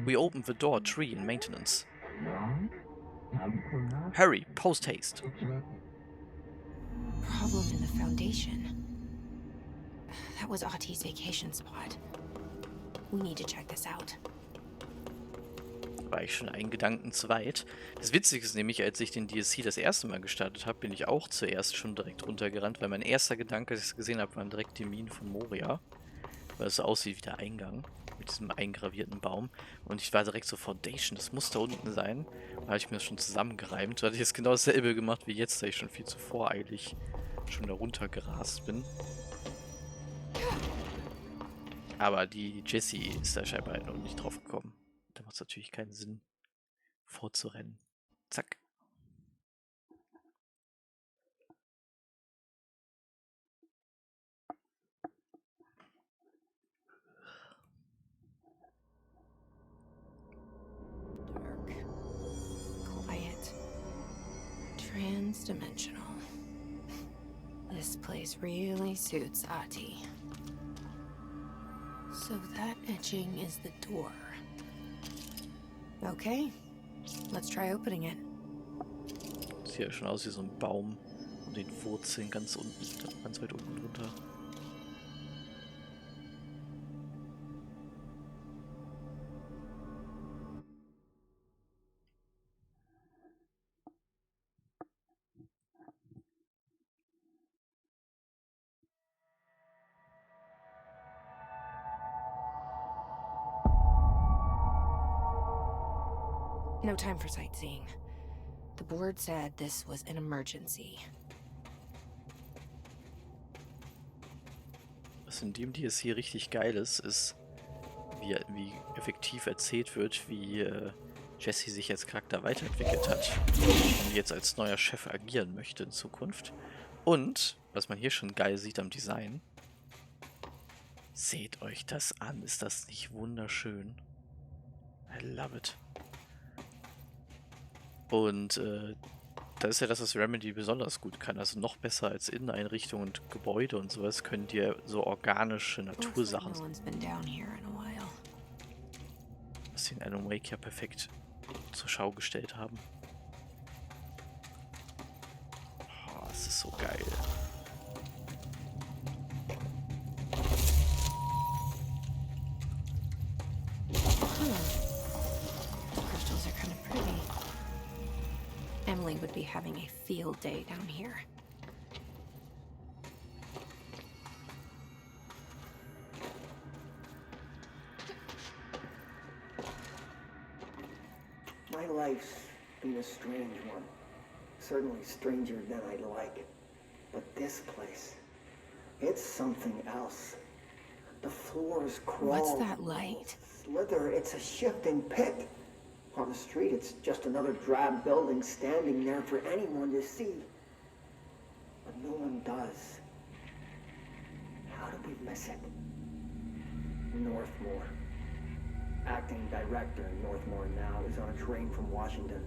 S1: We opened the door, tree in maintenance. Hurry, post haste.
S2: Problem in the Foundation. That was Auti's vacation spot. We need to check this out.
S1: War ich schon einen Gedanken zu weit. Das Witzige ist nämlich, als ich den DLC das erste Mal gestartet habe, bin ich auch zuerst schon direkt runtergerannt, weil mein erster Gedanke, als ich es gesehen habe, waren direkt die Minen von Moria. Weil es so aussieht wie der Eingang. Mit diesem eingravierten Baum. Und ich war direkt so, Foundation, das muss da unten sein. Da habe ich mir das schon zusammengereimt. Da hatte ich jetzt genau dasselbe gemacht wie jetzt, da ich schon viel zu voreilig schon da runtergerast bin. Aber die Jessie ist da scheinbar noch nicht drauf gekommen. Da macht es natürlich keinen Sinn, vorzurennen. Zack.
S2: Quiet. Trans-dimensional. This place really suits Ahti. So that etching is the door. Okay, let's try opening it.
S1: Sieht ja schon aus wie so ein Baum und den Wurzeln ganz unten, ganz weit unten drunter.
S2: No time for sightseeing. The board said this was an emergency.
S1: Was in dem DLC richtig geil ist, ist, wie effektiv erzählt wird, wie Jessie sich als Charakter weiterentwickelt hat und jetzt als neuer Chef agieren möchte in Zukunft. Und, was man hier schon geil sieht am Design, seht euch das an, ist das nicht wunderschön? I love it. Und das ist ja das, was Remedy besonders gut kann. Also noch besser als Inneneinrichtungen und Gebäude und sowas können dir so organische
S2: Looks like
S1: Natursachen,
S2: no one's been down here in a while.
S1: was sie in Alan Wake ja perfekt zur Schau gestellt haben. Oh, das ist so geil.
S2: Crystals are kind of pretty. Emily would be having a field day down here.
S8: My life's been a strange one. Certainly stranger than I'd like. But this place, it's something else. The floors crawl.
S2: What's that light?
S8: Slither, it's a shifting pit. On the street, it's just another drab building standing there for anyone to see. But no one does. How did we miss it? Northmore. Acting director Northmore now is on a train from Washington.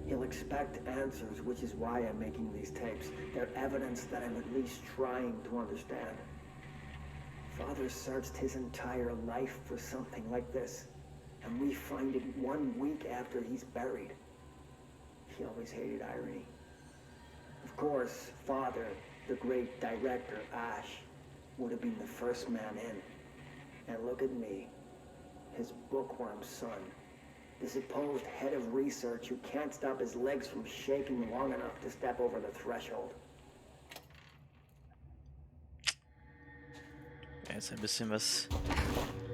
S8: He'll expect answers, which is why I'm making these tapes. They're evidence that I'm at least trying to understand. Father searched his entire life for something like this, and we find it 1 week after he's buried. He always hated irony. Of course, Father, the great director, Ash, would have been the first man in. And look at me, his bookworm son, the supposed head of research who can't stop his legs from shaking long enough to step over the threshold.
S1: Jetzt ein bisschen was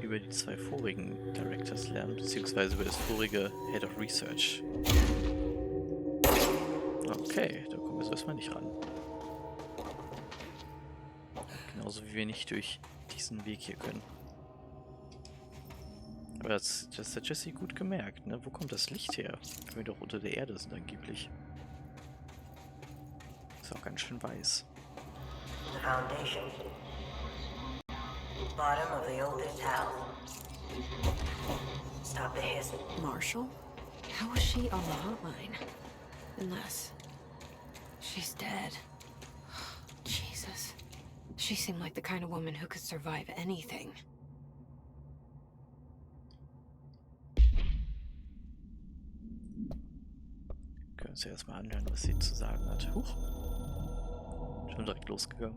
S1: über die 2 vorigen Directors lernen, beziehungsweise über das vorige Head of Research. Okay, da kommen wir so erstmal nicht ran. Genauso wie wir nicht durch diesen Weg hier können. Aber das hat Jesse gut gemerkt, ne? Wo kommt das Licht her? Wenn wir doch unter der Erde sind angeblich. Ist auch ganz schön weiß.
S9: The foundation. Bottom of the oldest house. Stop the hiss.
S2: Marshall? How was she on the hotline? Unless she's dead. Jesus. She seemed like the kind of woman who could survive anything.
S1: Können uns ja erstmal anhören, was sie zu sagen hat. Huch. Schon direkt losgegangen.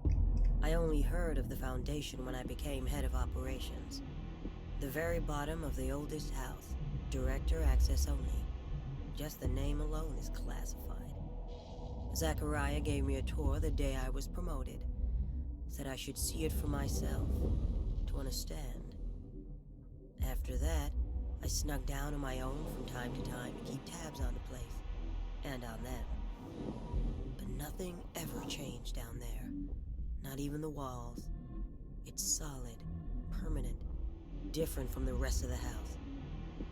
S9: I only heard of the Foundation when I became head of operations. The very bottom of the oldest house. Director access only. Just the name alone is classified. Zachariah gave me a tour the day I was promoted. Said I should see it for myself, to understand. After that, I snuck down on my own from time to time to keep tabs on the place. And on them. But nothing ever changed down there. Not even the walls. It's solid, permanent, different from the rest of the house.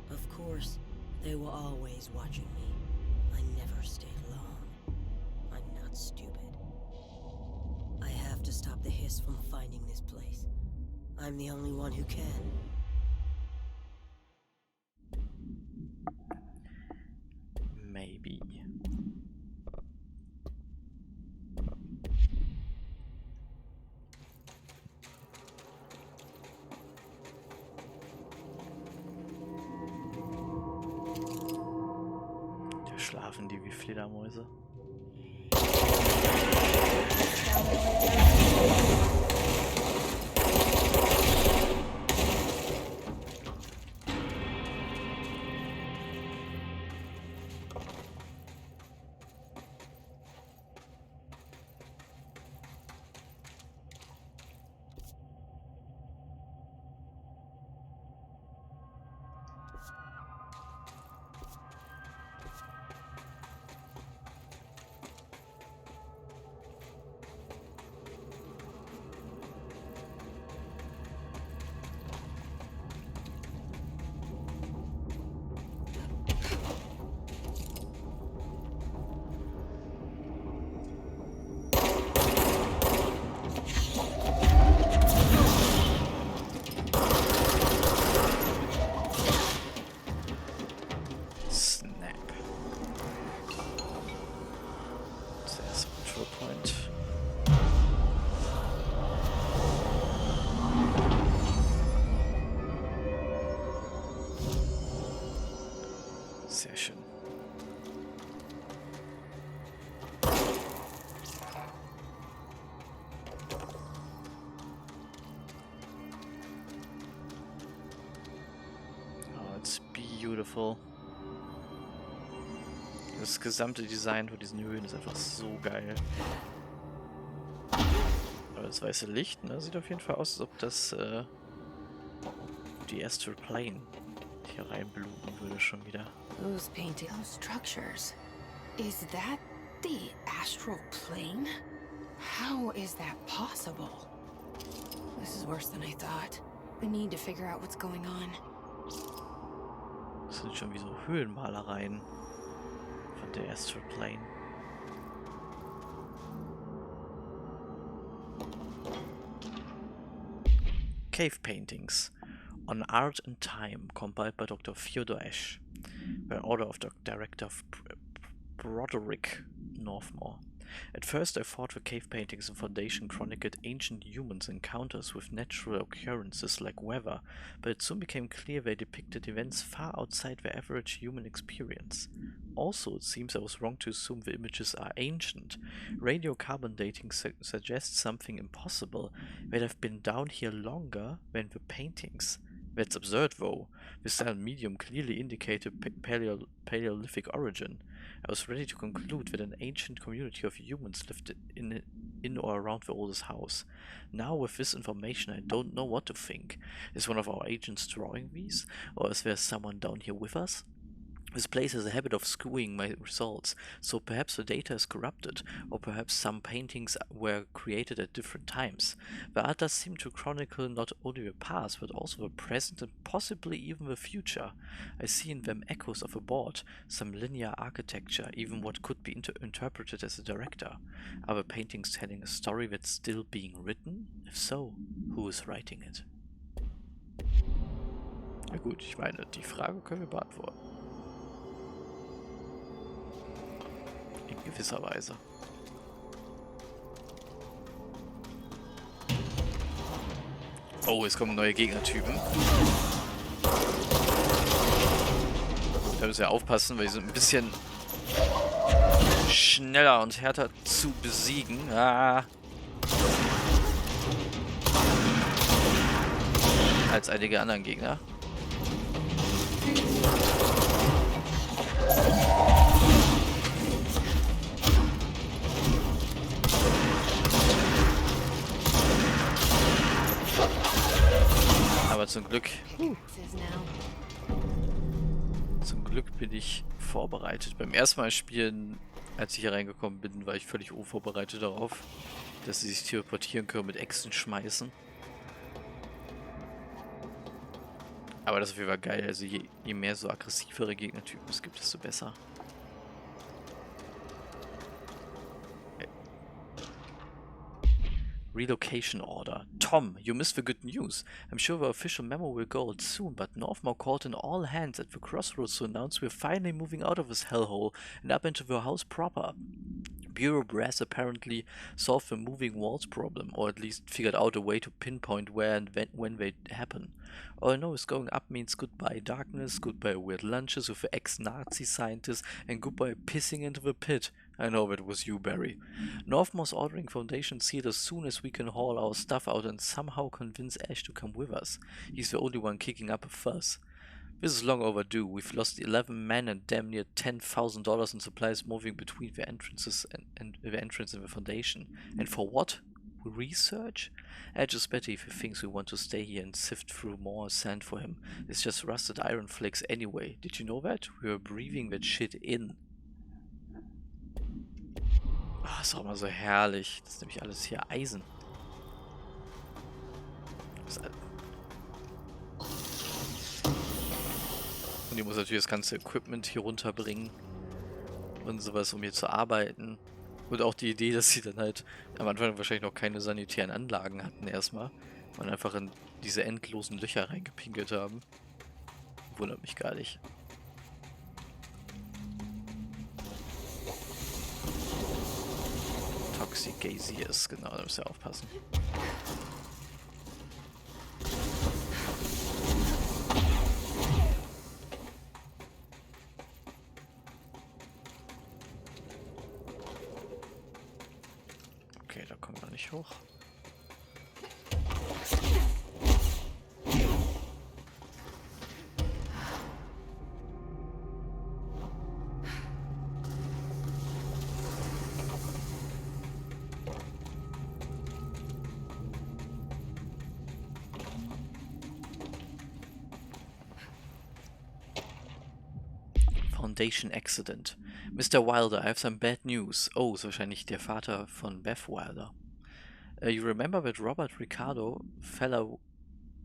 S9: Of course, they were always watching me. I never stayed long. I'm not stupid. I have to stop the hiss from finding this place. I'm the only one who can.
S1: Maybe. Da schlafen die wie Fledermäuse. Control Point. Sehr schön. Oh, it's beautiful. Das gesamte Design von diesen Höhen ist einfach so geil. Aber das weiße Licht, ne, sieht auf jeden Fall aus, als ob das die Astral Plane hier reinbluten würde schon wieder.
S2: Those painted those structures. Is that the astral plane? How is that possible? This is worse than I thought. I need to figure out what's going on.
S1: Das sind schon wie so Höhlenmalereien von der Astral Plane. Cave Paintings on Art and Time, compiled by Dr. Theodore Esch, by order of the director Broderick Northmore. At first I thought the cave paintings in Foundation chronicled ancient humans' encounters with natural occurrences like weather, but it soon became clear they depicted events far outside the average human experience. Also, it seems I was wrong to assume the images are ancient. Radiocarbon dating suggests something impossible. They'd have been down here longer than the paintings. That's absurd, though. The silent medium clearly indicated Paleolithic origin. I was ready to conclude that an ancient community of humans lived in or around the oldest house. Now, with this information, I don't know what to think. Is one of our agents drawing these? Or is there someone down here with us? This place has a habit of skewing my results, so perhaps the data is corrupted, or perhaps some paintings were created at different times. The art does seem to chronicle not only the past, but also the present and possibly even the future. I see in them echoes of a board, some linear architecture, even what could be interpreted as a director. Are the paintings telling a story that's still being written? If so, who is writing it? Na gut, ich meine, die Frage können wir beantworten. In gewisser Weise. Oh, es kommen neue Gegnertypen. Da müssen wir aufpassen, weil die sind ein bisschen schneller und härter zu besiegen. Als einige anderen Gegner. Aber zum Glück bin ich vorbereitet. Beim ersten Mal spielen, als ich hier reingekommen bin, war ich völlig unvorbereitet darauf, dass sie sich teleportieren können, mit Äxten schmeißen. Aber das war geil. Also je mehr so aggressivere Gegnertypen es gibt, desto besser. Relocation order. Tom, you missed the good news. I'm sure the official memo will go out soon, but Northmore called in all hands at the crossroads to announce we're finally moving out of this hellhole and up into the house proper. Bureau brass apparently solved the moving walls problem, or at least figured out a way to pinpoint where and when they happen. All I know is going up means goodbye darkness, goodbye weird lunches with the ex-Nazi scientists, and goodbye pissing into the pit. I know that was you, Barry. Northmore's ordering Foundation sealed as soon as we can haul our stuff out and somehow convince Ash to come with us. He's the only one kicking up a fuss. This is long overdue. We've lost 11 men and damn near $10,000 in supplies moving between the entrances and the entrance and the Foundation. And for what? Research? Edge is better if he thinks we want to stay here and sift through more sand for him. It's just rusted iron flakes anyway. Did you know that? We were breathing that shit in. Ah, ist auch mal so herrlich. Das ist nämlich alles hier Eisen. Und ich muss natürlich das ganze Equipment hier runterbringen und sowas, um hier zu arbeiten. Und auch die Idee, dass sie dann halt am Anfang wahrscheinlich noch keine sanitären Anlagen hatten erstmal. Und einfach in diese endlosen Löcher reingepinkelt haben. Wundert mich gar nicht. Foxy Gaziers, genau, da müsst ihr aufpassen. Okay, da kommen wir nicht hoch. Foundation accident. Mr. Wilder, I have some bad news. Oh, ist wahrscheinlich der Vater von Beth Wilder. You remember that Robert Ricardo fellow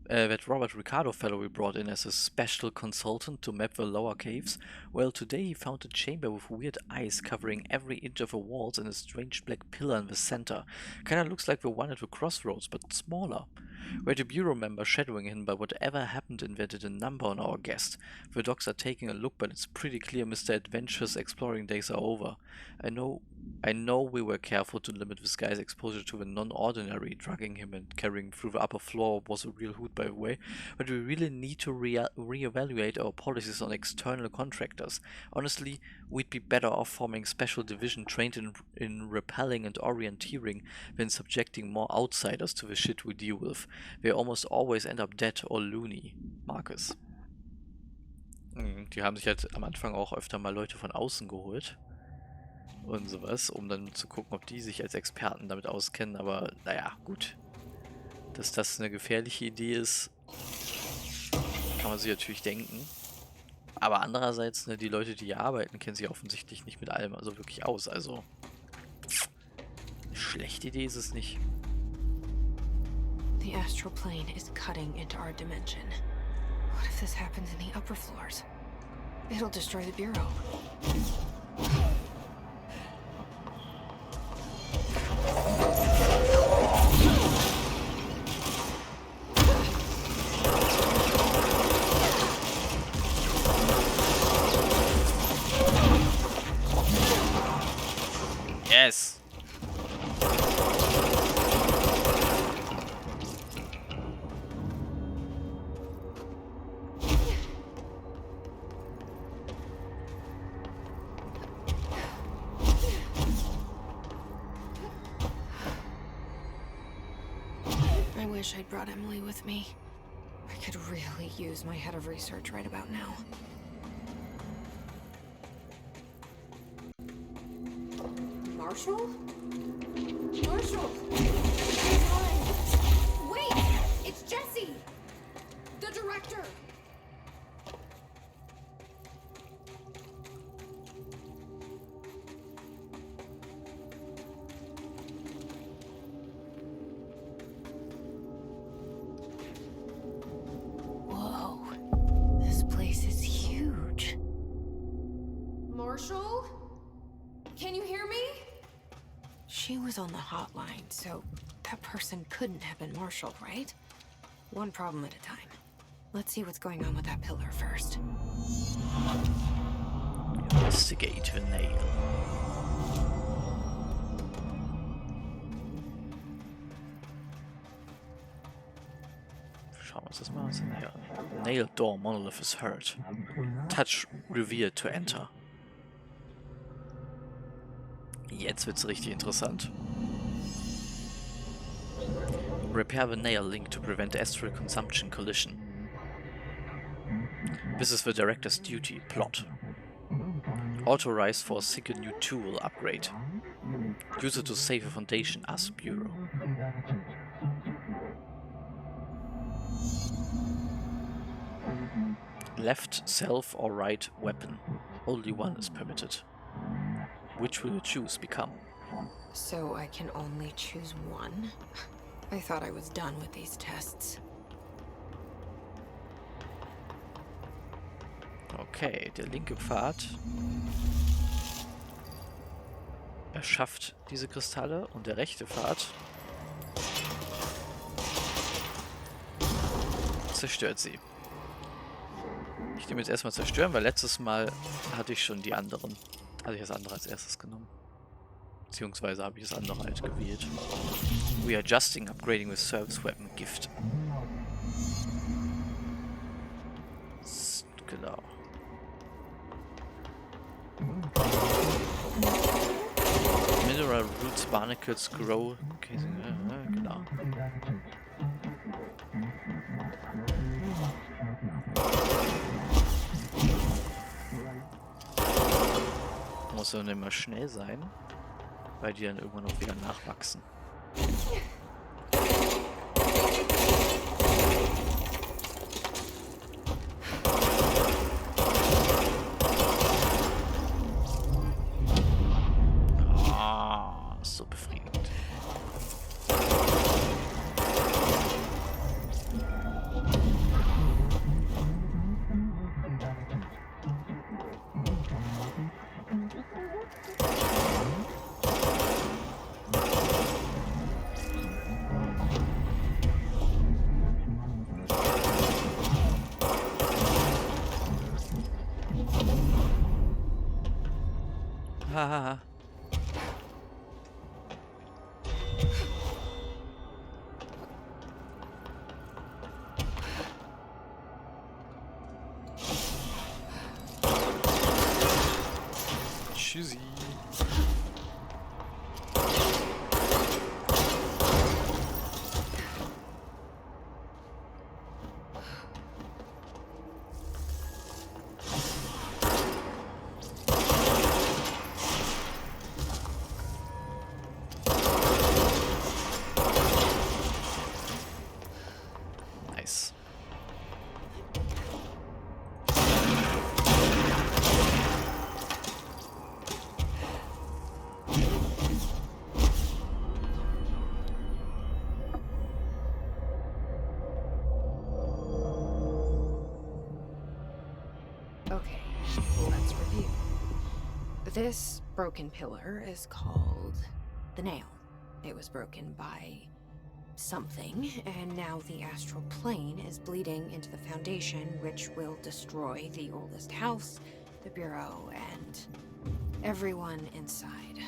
S1: we brought in as a special consultant to map the lower caves? Well, today he found a chamber with weird ice covering every inch of the walls and a strange black pillar in the center. Kinda looks like the one at the crossroads, but smaller. We had a bureau member shadowing him, but whatever happened invented a number on our guest. The docs are taking a look, but it's pretty clear Mr. Adventure's exploring days are over. I know we were careful to limit this guy's exposure to the non-ordinary. Drugging him and carrying him through the upper floor was a real hoot, by the way. But we really need to reevaluate our policies on external contractors. Honestly, we'd be better off forming special division trained in rappelling and orienteering than subjecting more outsiders to the shit we deal with. They almost always end up dead or loony. Marcus. Die haben sich halt am Anfang auch öfter mal Leute von außen geholt. Und sowas, um dann zu gucken, ob die sich als Experten damit auskennen. Aber naja, gut. Dass das eine gefährliche Idee ist, kann man sich natürlich denken. Aber andererseits, ne, die Leute, die hier arbeiten, kennen sich offensichtlich nicht mit allem also wirklich aus. Also, eine schlechte Idee ist es nicht.
S2: The astral plane is cutting into our dimension. What if this happens in the upper floors? It'll destroy the bureau.
S1: Yes!
S2: I wish I'd brought Emily with me. I could really use my head of research right about now.
S3: Marshall? Marshall! Wait! It's Jesse! The director!
S2: Whoa. This place is huge.
S3: Marshall? Can you hear me?
S2: She was on the hotline, so that person couldn't have been Marshall, right? One problem at a time. Let's see what's going on with that pillar first.
S1: Investigate the nail. Schauen wir uns das mal an. Nail door monolith is hurt. Touch revealed to enter. Jetzt wird's richtig interessant. Repair the nail link to prevent astral consumption collision. This is the director's duty. Plot. Authorize for a single new tool upgrade. Use it to save a foundation as bureau. Left, self or right weapon. Only one is permitted. Which will you choose, become?
S2: So I can only choose one? I thought I was done with these tests.
S1: Okay, der linke Pfad erschafft diese Kristalle und der rechte Pfad zerstört sie. Ich nehme jetzt erstmal zerstören, weil letztes Mal hatte ich schon die anderen. Hatte ich das andere als erstes genommen. Beziehungsweise habe ich das andere halt gewählt. Readjusting, upgrading with service weapon gift. Genau. Mineral roots, barnacles grow. Okay, genau. Muss dann immer schnell sein, weil die dann irgendwann auch wieder nachwachsen. Ah, so befriedigend. Hahaha. Tschüssi. Nice.
S2: Okay, let's review. This broken pillar is called the nail. It was broken by something, and now the astral plane is bleeding into the foundation, which will destroy the oldest house, the bureau, and everyone inside.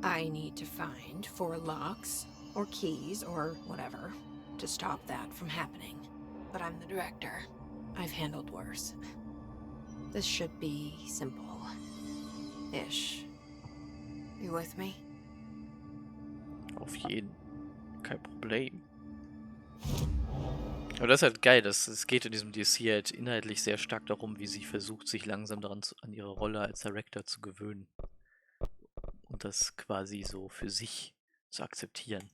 S2: I need to find 4 locks, or keys, or whatever, to stop that from happening. But I'm the director. I've handled worse. This should be simple-ish. You with me?
S1: Auf jeden. Kein Problem. Aber das ist halt geil, es geht in diesem DLC halt inhaltlich sehr stark darum, wie sie versucht, sich langsam an ihre Rolle als Director zu gewöhnen. Und das quasi so für sich zu akzeptieren.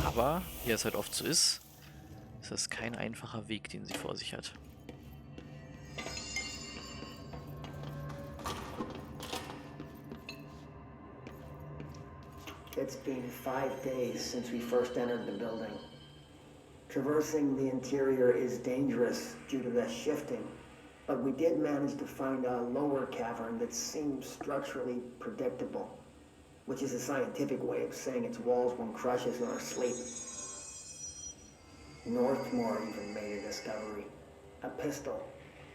S1: Aber, wie es halt oft so ist das kein einfacher Weg, den sie vor sich hat.
S8: It's been 5 days since we first entered the building. Traversing the interior is dangerous due to the shifting, but we did manage to find a lower cavern that seems structurally predictable, which is a scientific way of saying its walls won't crush us in our sleep. Northmore even made a discovery. A pistol,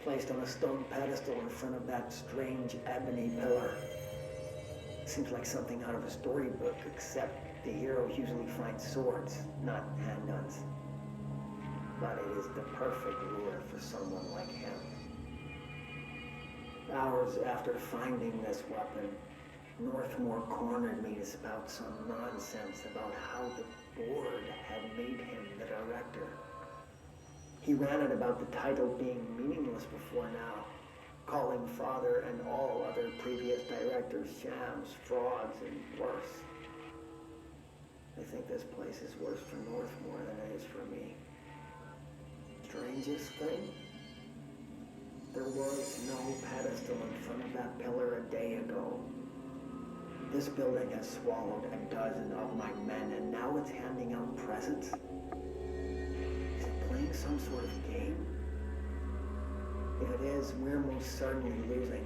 S8: placed on a stone pedestal in front of that strange ebony pillar. Seems like something out of a storybook, except the heroes usually find swords, not handguns. But it is the perfect lure for someone like him. Hours after finding this weapon, Northmore cornered me to spout some nonsense about how the board had made him the director. He ranted about the title being meaningless before now, calling Father and all other previous directors shams, frauds, and worse. I think this place is worse for Northmore than it is for me. Strangest thing? There was no pedestal in front of that pillar a day ago. This building has swallowed a dozen of my men, and now it's handing out presents? Is it playing some sort of game? If it is, we're most certainly losing.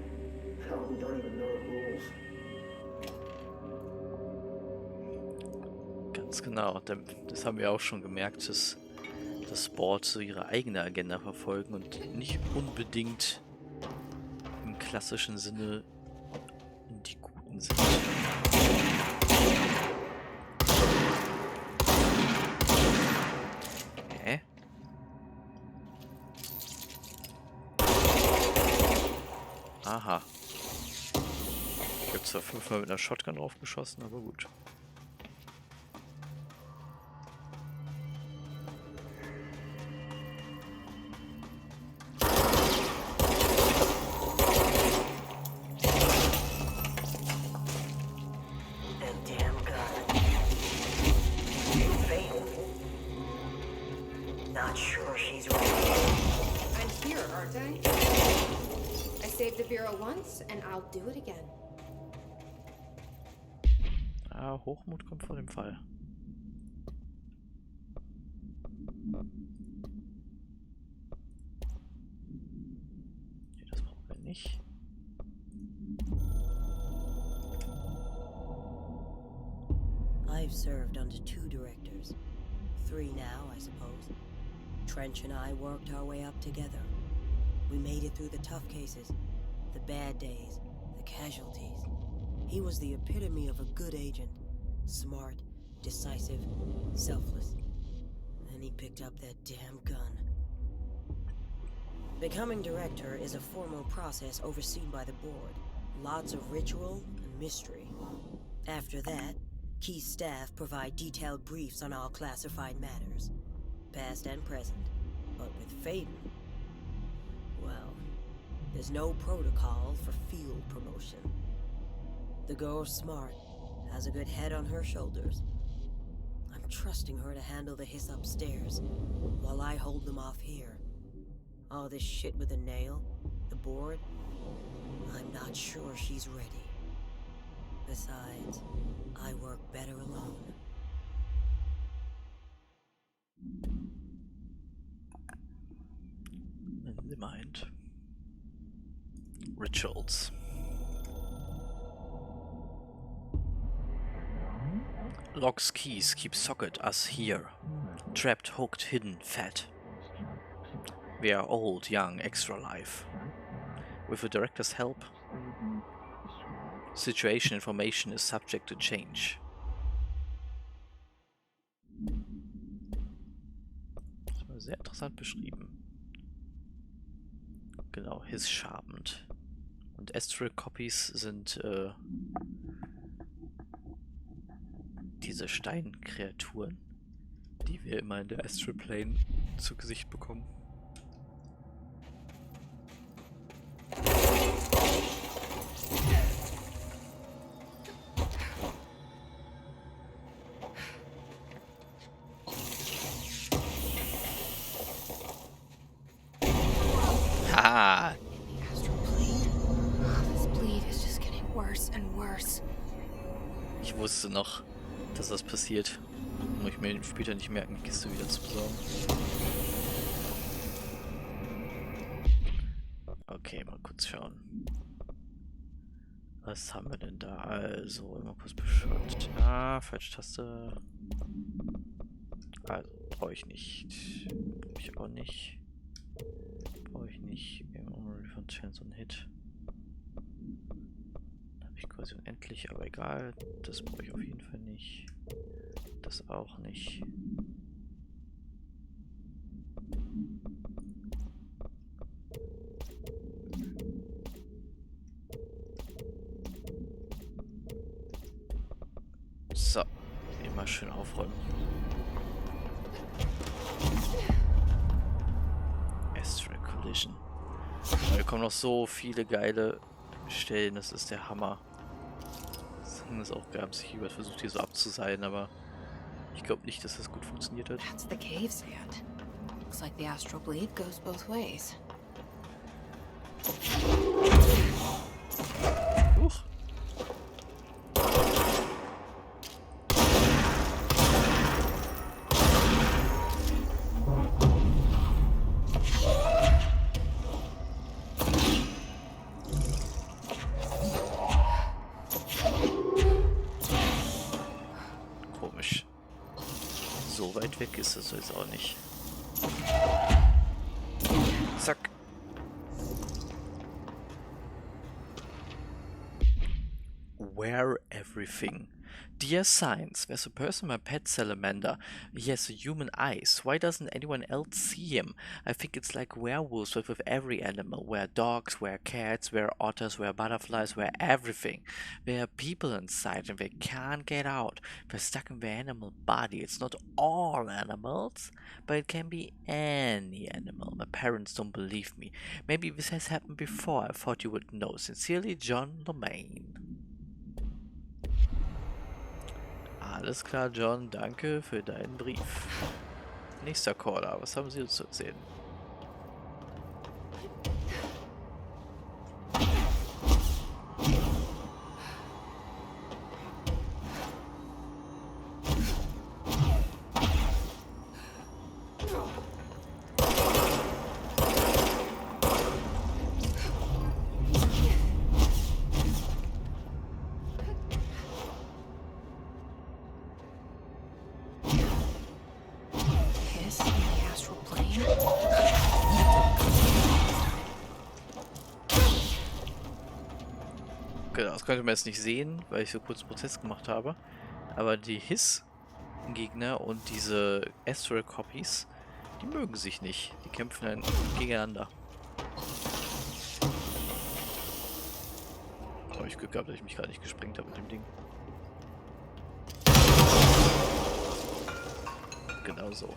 S8: Hell, we don't even know the rules.
S1: Ganz genau. Das haben wir auch schon gemerkt, dass das Board so ihre eigene Agenda verfolgen und nicht unbedingt im klassischen Sinne die Guten sind. Hä? Aha. Ich habe zwar 5-mal mit einer Shotgun drauf geschossen, aber gut.
S9: Not sure she's ready.
S2: I'm here, aren't I? I saved the Bureau once, and I'll do it again.
S1: Ah, Hochmut kommt vor dem Fall. Nee, das brauchen wir nicht.
S9: I've served under 2 directors. 3 now, I suppose. Trench and I worked our way up together. We made it through the tough cases, the bad days, the casualties. He was the epitome of a good agent. Smart, decisive, selfless. Then he picked up that damn gun. Becoming director is a formal process overseen by the board. Lots of ritual and mystery. After that, key staff provide detailed briefs on all classified matters, past and present. But with Faden, well, there's no protocol for field promotion. The girl's smart, has a good head on her shoulders. I'm trusting her to handle the hiss upstairs, while I hold them off here. All this shit with the nail, the board, I'm not sure she's ready. Besides, I work better alone.
S1: In the mind. Rituals. Locks, keys, keep socket, us here. Trapped, hooked, hidden, fat. We are old, young, extra life. With the director's help, situation information is subject to change. Das war sehr interessant beschrieben. Genau, his sharpened. Und Astral Copies sind diese Steinkreaturen, die wir immer in der Astral Plane zu Gesicht bekommen. Ah!
S2: Astral bleed. This bleed is just getting worse and worse.
S1: Ich wusste noch, dass das passiert. Muss ich mir später nicht merken, die Kiste wieder zu besorgen. Okay, mal kurz schauen. Was haben wir denn da? Also, immer kurz bescheuert. Ah, falsche Taste. Also, brauche ich nicht. Brauche ich auch nicht. Brauche ich nicht. Von Chance on Hit. Da habe ich quasi unendlich, aber egal. Das brauche ich auf jeden Fall nicht. Das auch nicht. So, immer schön aufräumen. Astral Collision. Da kommen noch so viele geile Stellen, das ist der Hammer. Das auch haben sich jemand versucht hier so abzuseilen, aber ich glaube nicht, dass das gut funktioniert hat.
S2: That's the cave sand. Looks like the astral bleed goes both ways.
S1: Huch. Komisch. So weit weg ist es jetzt auch nicht. Zack. Wear everything. Dear Science, there's a person, my pet salamander. He has human eyes. Why doesn't anyone else see him? I think it's like werewolves, but with every animal. Wear dogs, wear cats, wear otters, wear butterflies, wear everything. There are people inside and they can't get out. They're stuck in their animal body. It's not all animals, but it can be any animal. My parents don't believe me. Maybe this has happened before. I thought you would know. Sincerely, John Lomain. Alles klar, John, danke für deinen Brief. Nächster Caller, was haben Sie uns zu erzählen? Genau, das konnte man jetzt nicht sehen, weil ich so kurz einen Prozess gemacht habe. Aber die Hiss-Gegner und diese Astral-Copies, die mögen sich nicht. Die kämpfen dann gegeneinander. Habe ich Glück gehabt, dass ich mich gerade nicht gesprengt habe mit dem Ding. Genau so.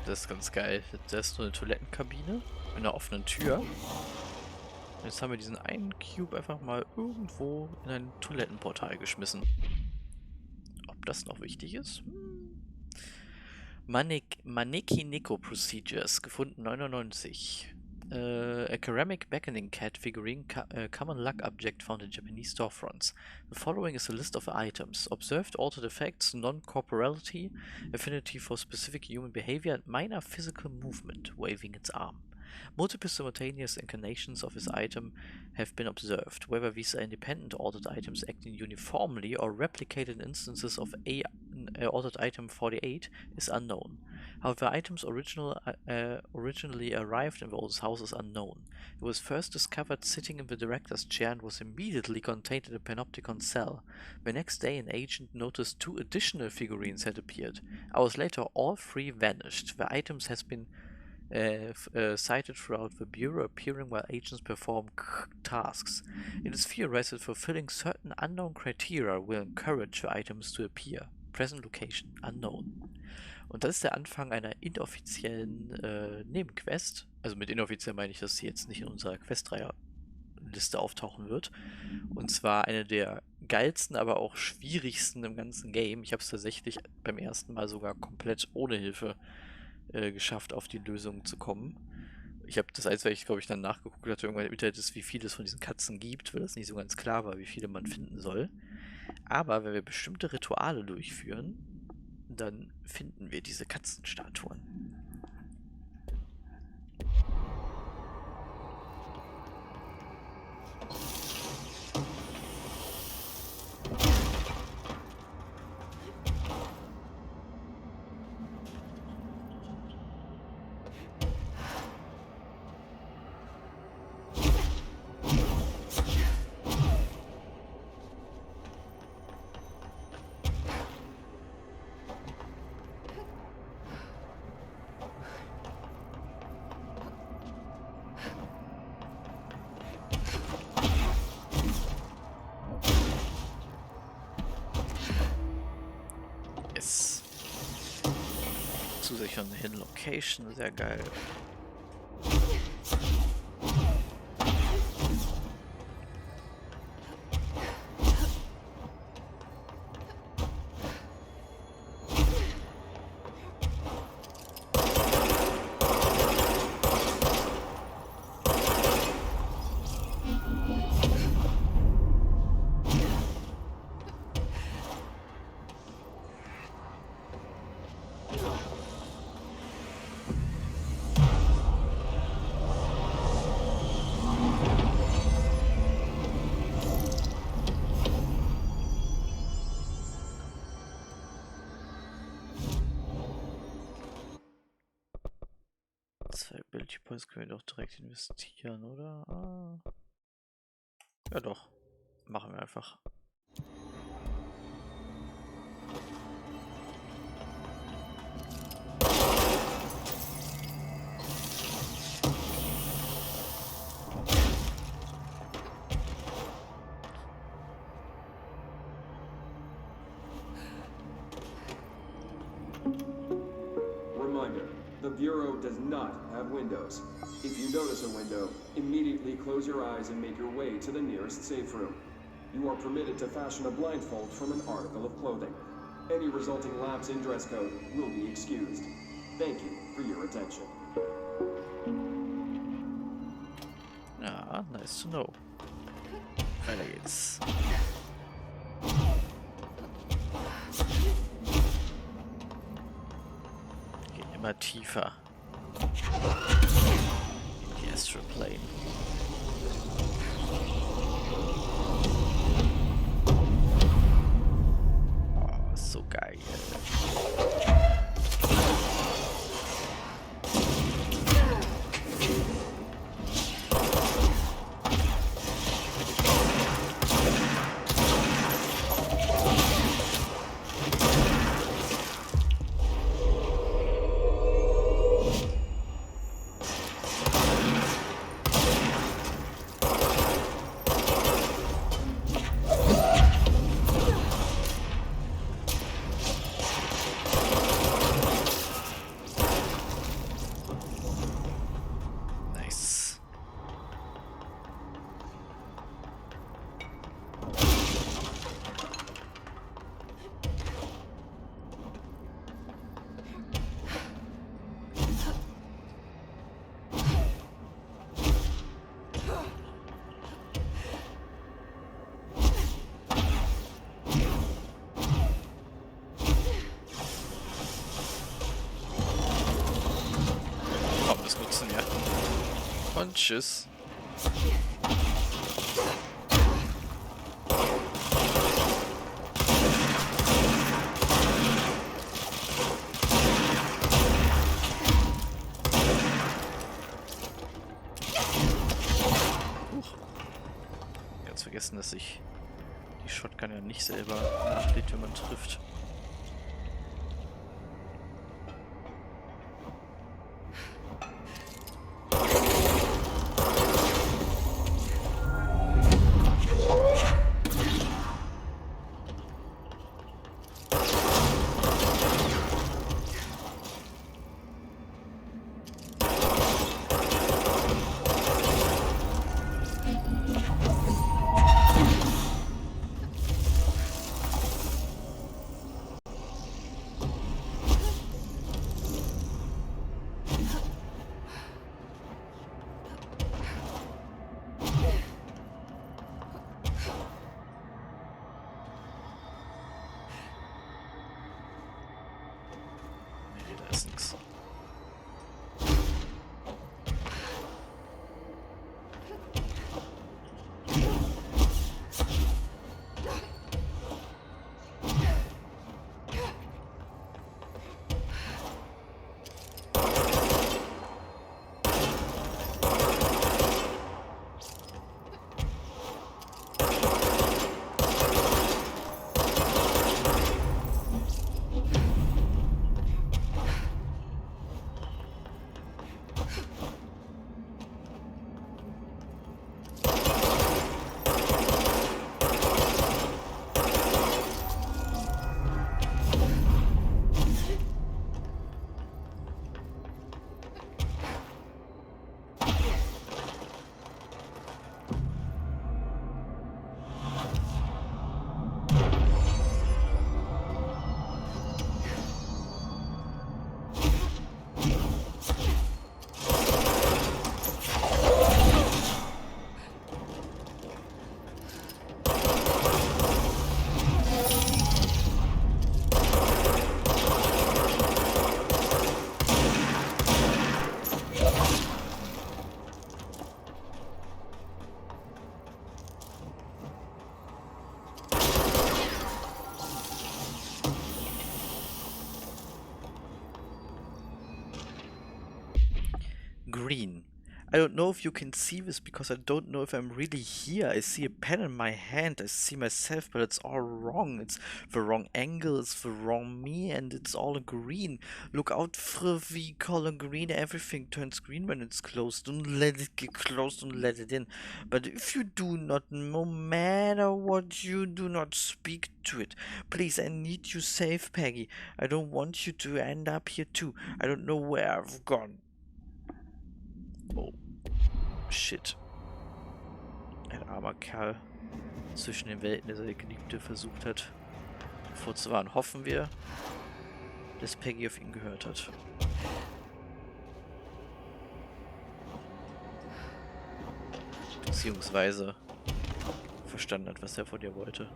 S1: Das ist ganz geil. Da ist so eine Toilettenkabine mit einer offenen Tür. Und jetzt haben wir diesen einen Cube einfach mal irgendwo in ein Toilettenportal geschmissen. Ob das noch wichtig ist? Maneki-Neko Procedures, gefunden 99. A ceramic beckoning cat figurine, common luck object found in Japanese storefronts. The following is a list of items. Observed altered effects, non-corporality, affinity for specific human behavior, and minor physical movement, waving its arm. Multiple simultaneous incarnations of this item have been observed. Whether these are independent altered items acting uniformly or replicated instances of altered item 48 is unknown. However, items originally arrived in the old house is unknown. It was first discovered sitting in the director's chair and was immediately contained in a panopticon cell. The next day, an agent noticed 2 additional figurines had appeared. Hours later, all 3 vanished. The items has been cited throughout the Bureau, appearing while agents perform tasks. It is theorized that fulfilling certain unknown criteria will encourage the items to appear. Present location unknown. Und das ist der Anfang einer inoffiziellen Nebenquest. Also mit inoffiziell meine ich, dass sie jetzt nicht in unserer Questreihe-Liste auftauchen wird. Und zwar eine der geilsten, aber auch schwierigsten im ganzen Game. Ich habe es tatsächlich beim ersten Mal sogar komplett ohne Hilfe geschafft, auf die Lösung zu kommen. Ich habe das Einzige, weil ich glaube ich dann nachgeguckt hatte, irgendwann im Internet ist, wie viele es von diesen Katzen gibt, weil das nicht so ganz klar war, wie viele man finden soll. Aber wenn wir bestimmte Rituale durchführen, dann finden wir diese Katzenstatuen. Nice. Zusätzlich noch eine Hidden Location, sehr geil. Zwei Ability Points können wir doch direkt investieren, oder? Ah. Ja doch. Machen wir einfach.
S10: Reminder, the Bureau does not have windows. If you notice a window, immediately close your eyes and make your way to the nearest safe room. You are permitted to fashion a blindfold from an article of clothing. Any resulting lapse in dress code will be excused. Thank you for your attention.
S1: Ja, nice to know. Weiter geht's. Geht immer tiefer. In die Astral Plane. Oh, so geil. Und tschüss. Ganz vergessen, dass sich die Shotgun ja nicht selber nachlädt, wenn man trifft. green. I don't know if you can see this because I don't know if I'm really here. I see a pen in my hand. I see myself, but it's all wrong. It's the wrong angle. It's the wrong me, and it's all green. Look out for the color green. Everything turns green when it's closed. Don't let it get closed. Don't let it in. But if you do not, no matter what you do not speak to it. Please, I need you safe, Peggy. I don't want you to end up here too. I don't know where I've gone. Oh. Shit. Ein armer Kerl zwischen den Welten, der seine Geliebte versucht hat vorzuwarnen. Hoffen wir, dass Peggy auf ihn gehört hat. Beziehungsweise verstanden hat, was er von dir wollte.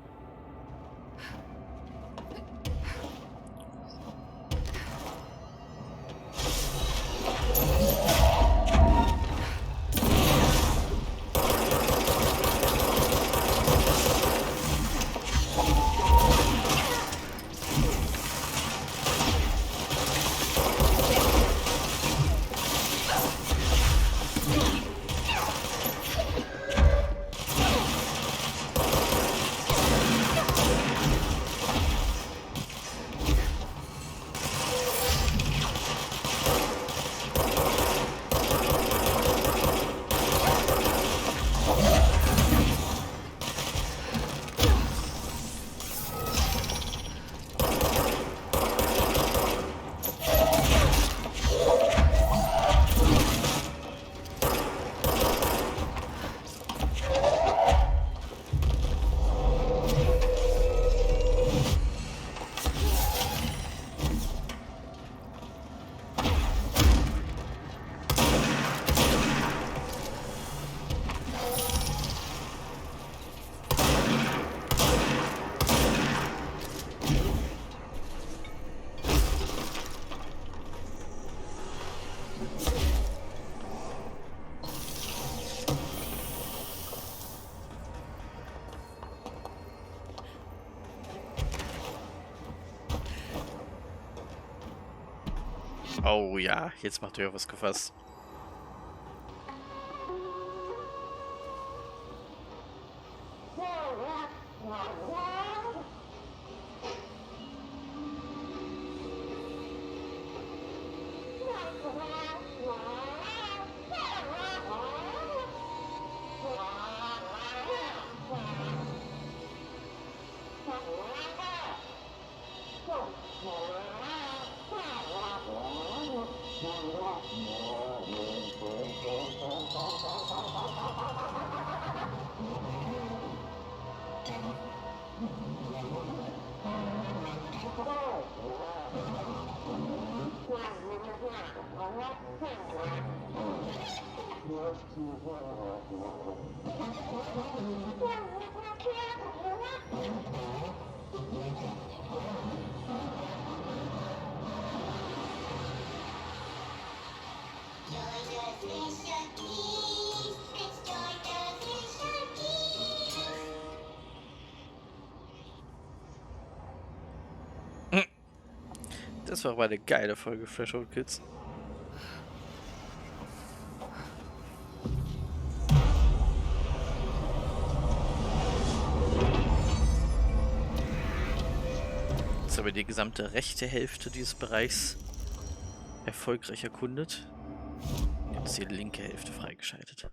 S1: Oh ja, jetzt macht ihr was gefasst. Das war aber eine geile Folge Fresh Old Kids. Jetzt haben wir die gesamte rechte Hälfte dieses Bereichs erfolgreich erkundet. Jetzt die linke Hälfte freigeschaltet.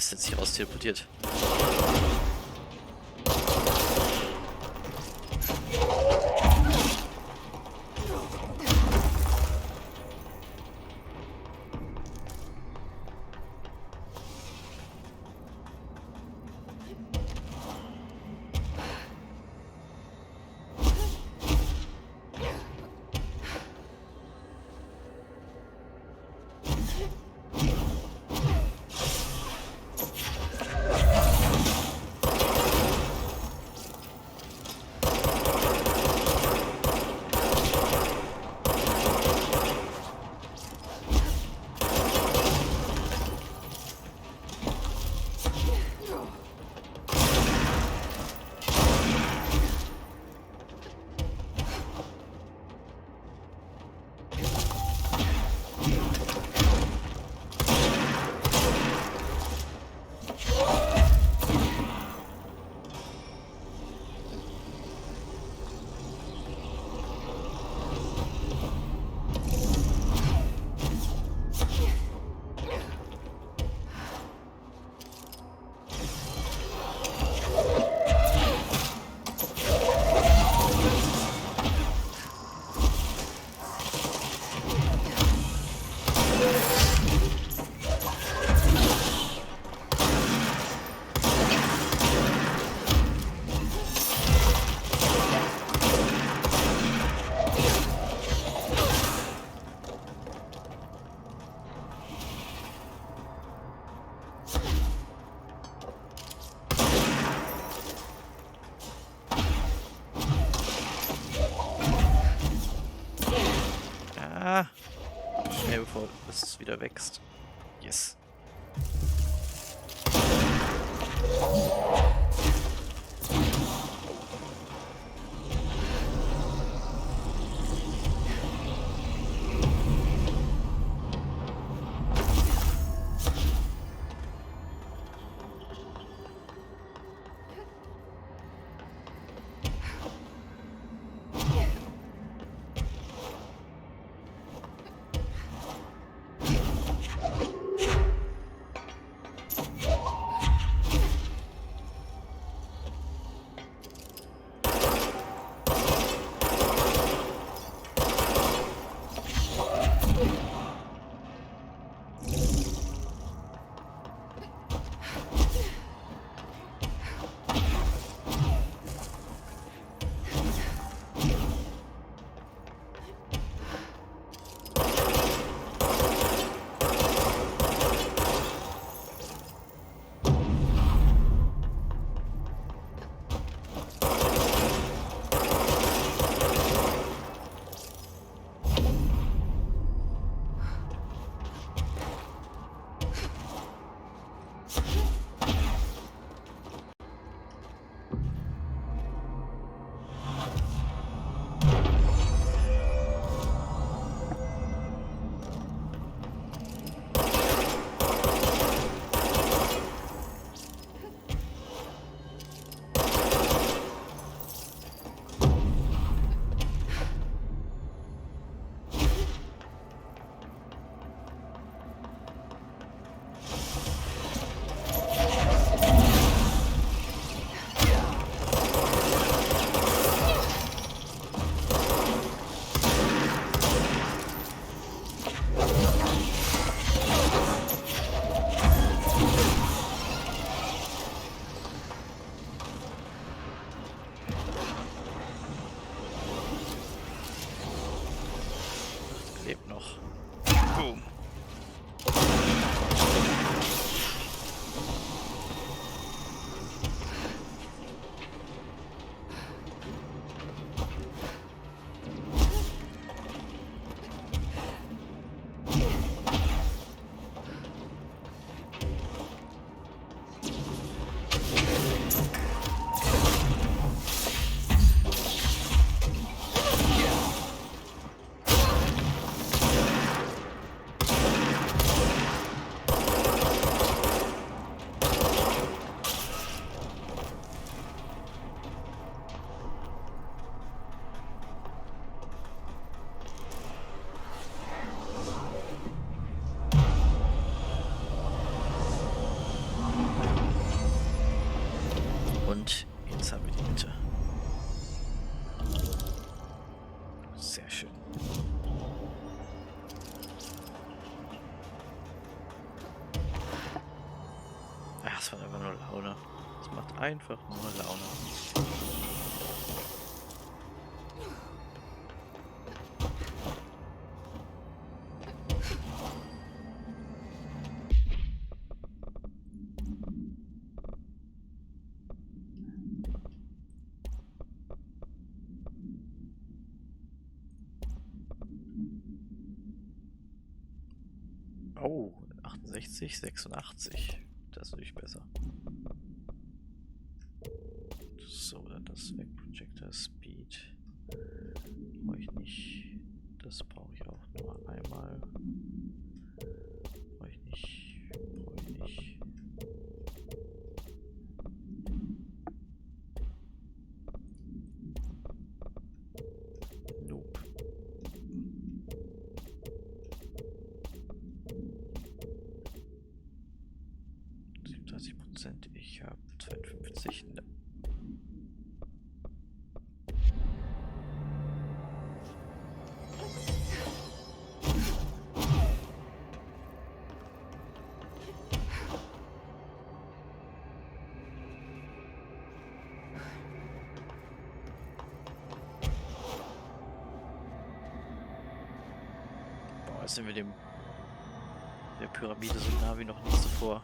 S1: ist jetzt hier raus teleportiert? Schnell bevor es wieder wächst. Yes. Lebt noch. Boom. Das macht einfach nur Laune. Das macht einfach nur Laune. Oh, 68, 86. Das ist natürlich besser. So, dann das weg. Projector Speed. Brauche ich nicht. Das brauche ich auch nur einmal. Brauche ich nicht. Brauche ich nicht. Nope. Ich habe 52. Ne. Boah, jetzt sind wir der Pyramide so nah wie noch nie zuvor.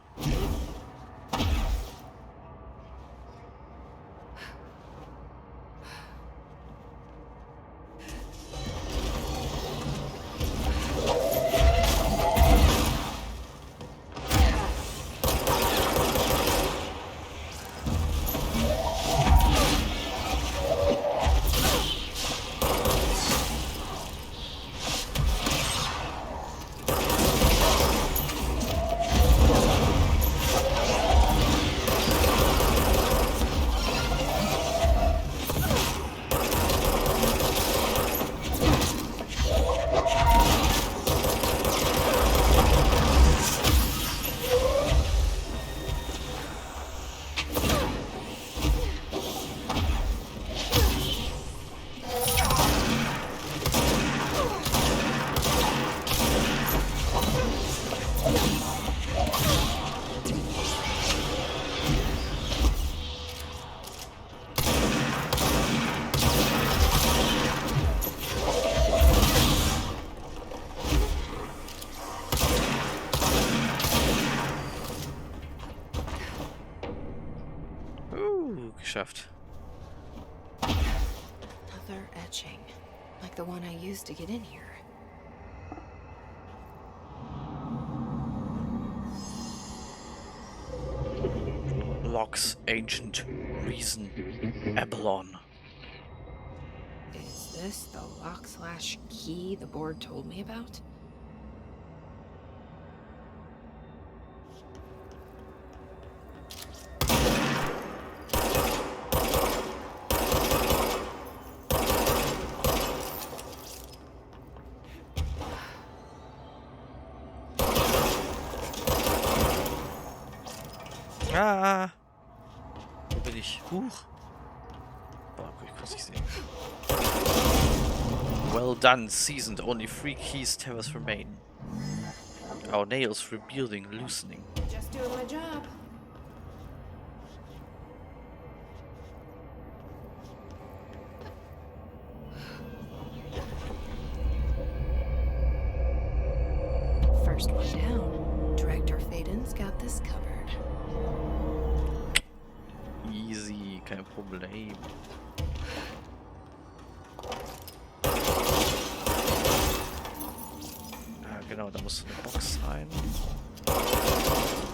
S1: Geschafft.
S2: Another etching, like the one I used to get in here.
S1: Locks ancient reason Abalon.
S2: Is this the lock/key the board told me about?
S1: Ah! Wo bin ich? Huch! Boah, ich kann es nicht sehen. Well done, seasoned. Only 3 keys towers remain. Our nails rebuilding, loosening.
S2: Just doing my job. First one down. Director Faden's got this covered.
S1: Easy, kein Problem. Ah, genau, da muss eine Box rein.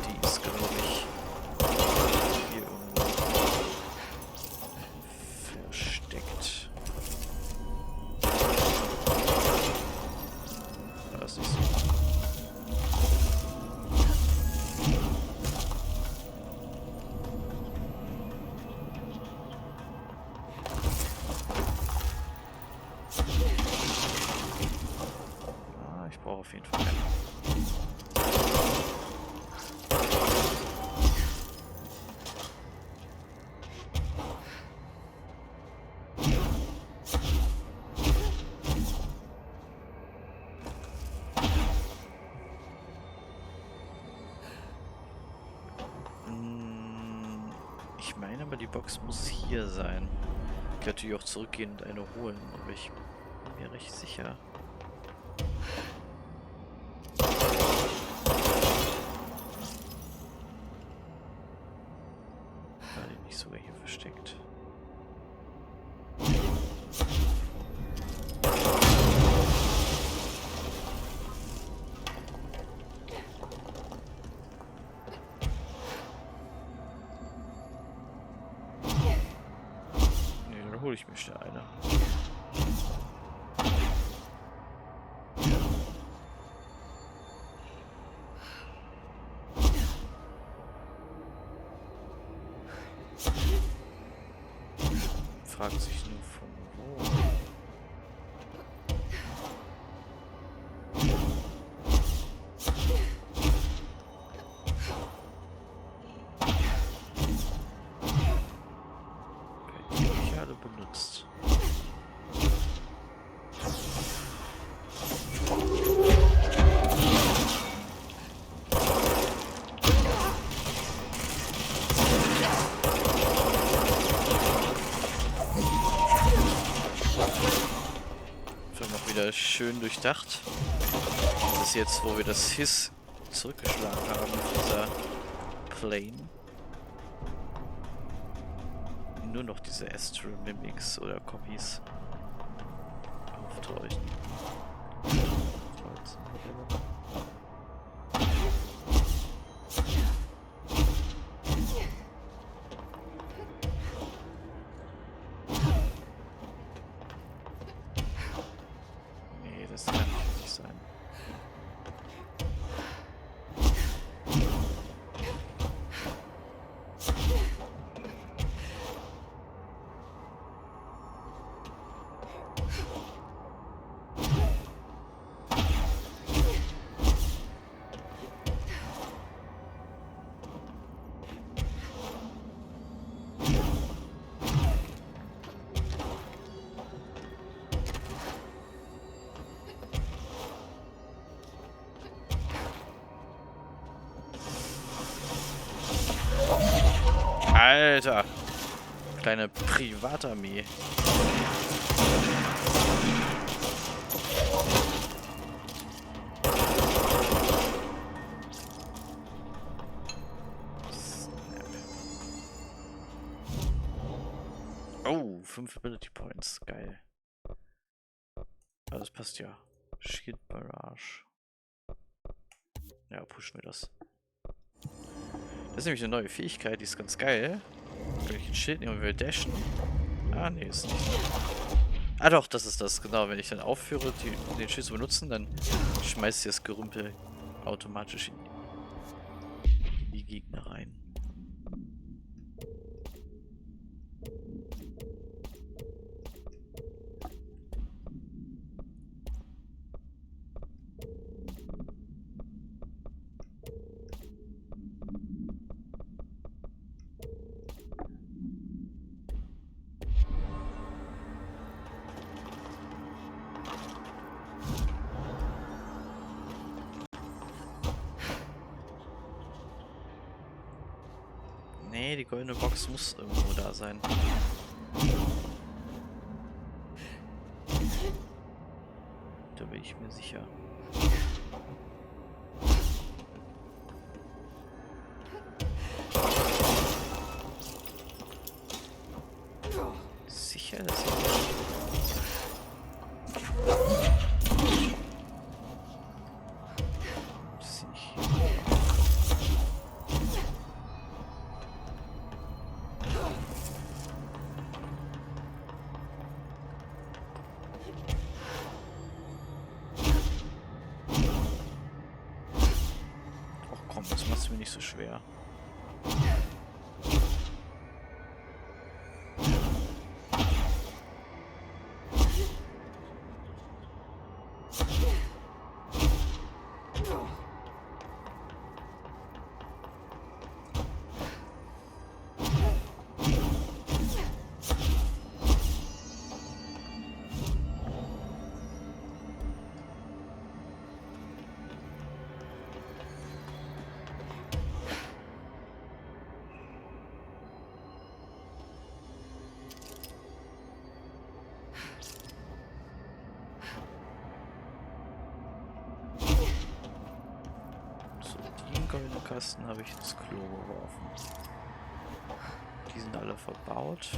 S1: Die ist, glaube ich, hier irgendwo versteckt. Da ist nicht so. Ich brauche auf jeden Fall keine. scheinbar die Box muss hier sein. Ich kann natürlich auch zurückgehen und eine holen, aber ich bin mir recht sicher. War die nicht sogar hier versteckt? Hole ich mir schnell eine. Fragt sich nur von wo. Benutzt. Schon noch wieder schön durchdacht. Das ist jetzt, wo wir das Hiss zurückgeschlagen haben, dieser Plane. Nur noch diese Astral Mimics oder Copies auftauchen. Nee, das kann nicht sein. Alter! Kleine Privatarmee. Oh, 5 Ability Points. Geil. Also das passt ja. Shield Barrage. Ja, pushen wir das. Das ist nämlich eine neue Fähigkeit, die ist ganz geil. Wenn ich ein Schild nehme und will dashen. Ah, nee, ist nicht. Ah doch, das ist das, genau. Wenn ich dann aufhöre, den Schild zu benutzen, dann schmeißt sie das Gerümpel automatisch in die Gegner rein. Nee, die goldene Box muss irgendwo da sein. Da bin ich mir sicher. Sicher, dass ich... Das macht mir nicht so schwer. goldenen Kasten habe ich ins Klo geworfen. Die sind alle verbaut.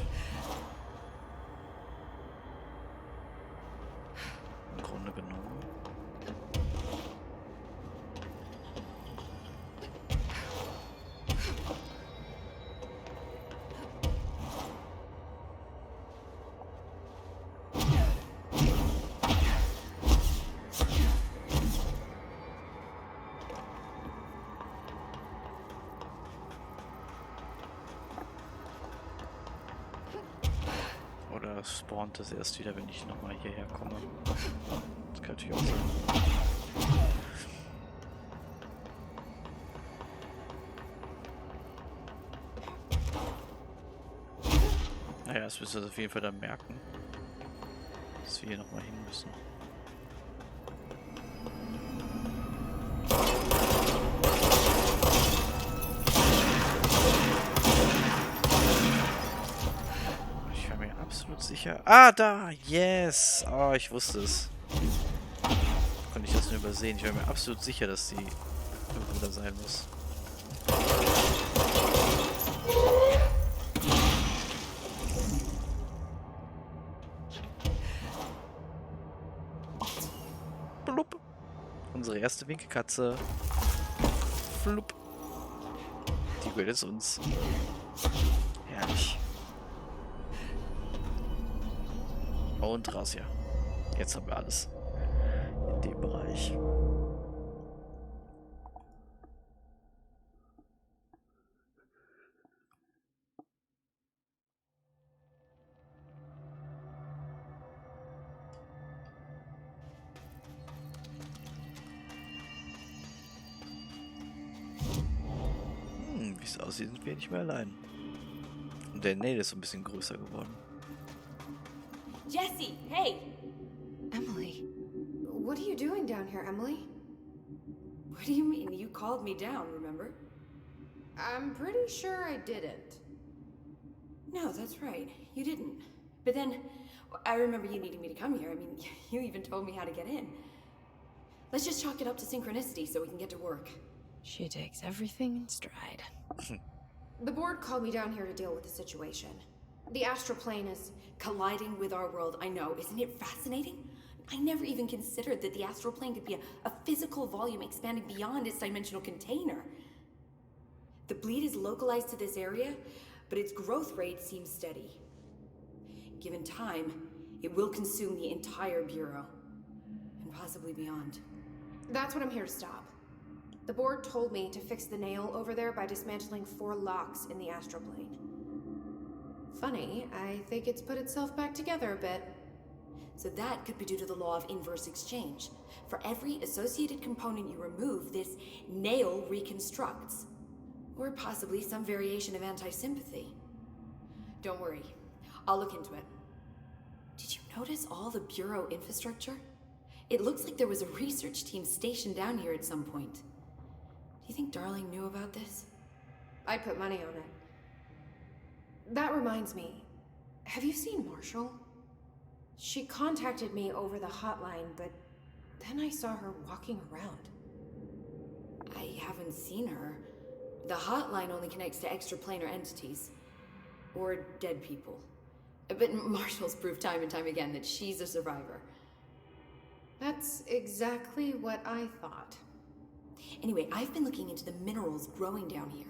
S1: Im Grunde genommen. Oder spawnt das erst wieder, wenn ich nochmal hierher komme? Das kann natürlich auch sein. Naja, das müsst ihr auf jeden Fall dann merken, dass wir hier nochmal hin müssen. Ich war mir absolut sicher. Ah, da! Yes! Oh, ich wusste es. Konnte ich das nur übersehen. Ich war mir absolut sicher, dass sie irgendwo da sein muss. Blub. Unsere erste Winkelkatze. Flup. Die gehört jetzt uns. Herrlich. Und raus hier. Jetzt haben wir alles. In dem Bereich. Wie es aussieht, sind wir nicht mehr allein. Und der Nail ist so ein bisschen größer geworden.
S3: Jesse, hey!
S2: Emily, what are you doing down here, Emily?
S3: What do you mean? You called me down, remember?
S2: I'm pretty sure I didn't.
S3: No, that's right. You didn't. But then, I remember you needing me to come here. I mean, you even told me how to get in. Let's just chalk it up to synchronicity so we can get to work.
S2: She takes everything in stride. The board called me down here to deal with the situation. The astral plane is
S3: Colliding with our world, I know. Isn't it fascinating? I never even considered that the astral plane could be a physical volume expanding beyond its dimensional container. The bleed is localized to this area, but its growth rate seems steady. Given time, it will consume the entire Bureau, and possibly beyond.
S2: That's what I'm here to stop. The board told me to fix the nail over there by dismantling 4 locks in the astral plane. Funny, I think it's put itself back together a bit.
S3: So that could be due to the law of inverse exchange. For every associated component you remove, this nail reconstructs. Or possibly some variation of anti-sympathy. Don't worry, I'll look into it. Did you notice all the Bureau infrastructure? It looks like there was a research team stationed down here at some point. Do you think Darling knew about this?
S2: I'd put money on it. That reminds me, have you seen Marshall? She contacted me over the hotline, but then I saw her walking around.
S3: I haven't seen her. The hotline only connects to extraplanar entities. Or dead people. But Marshall's proved time and time again that she's a survivor.
S2: That's exactly what I thought.
S3: Anyway, I've been looking into the minerals growing down here.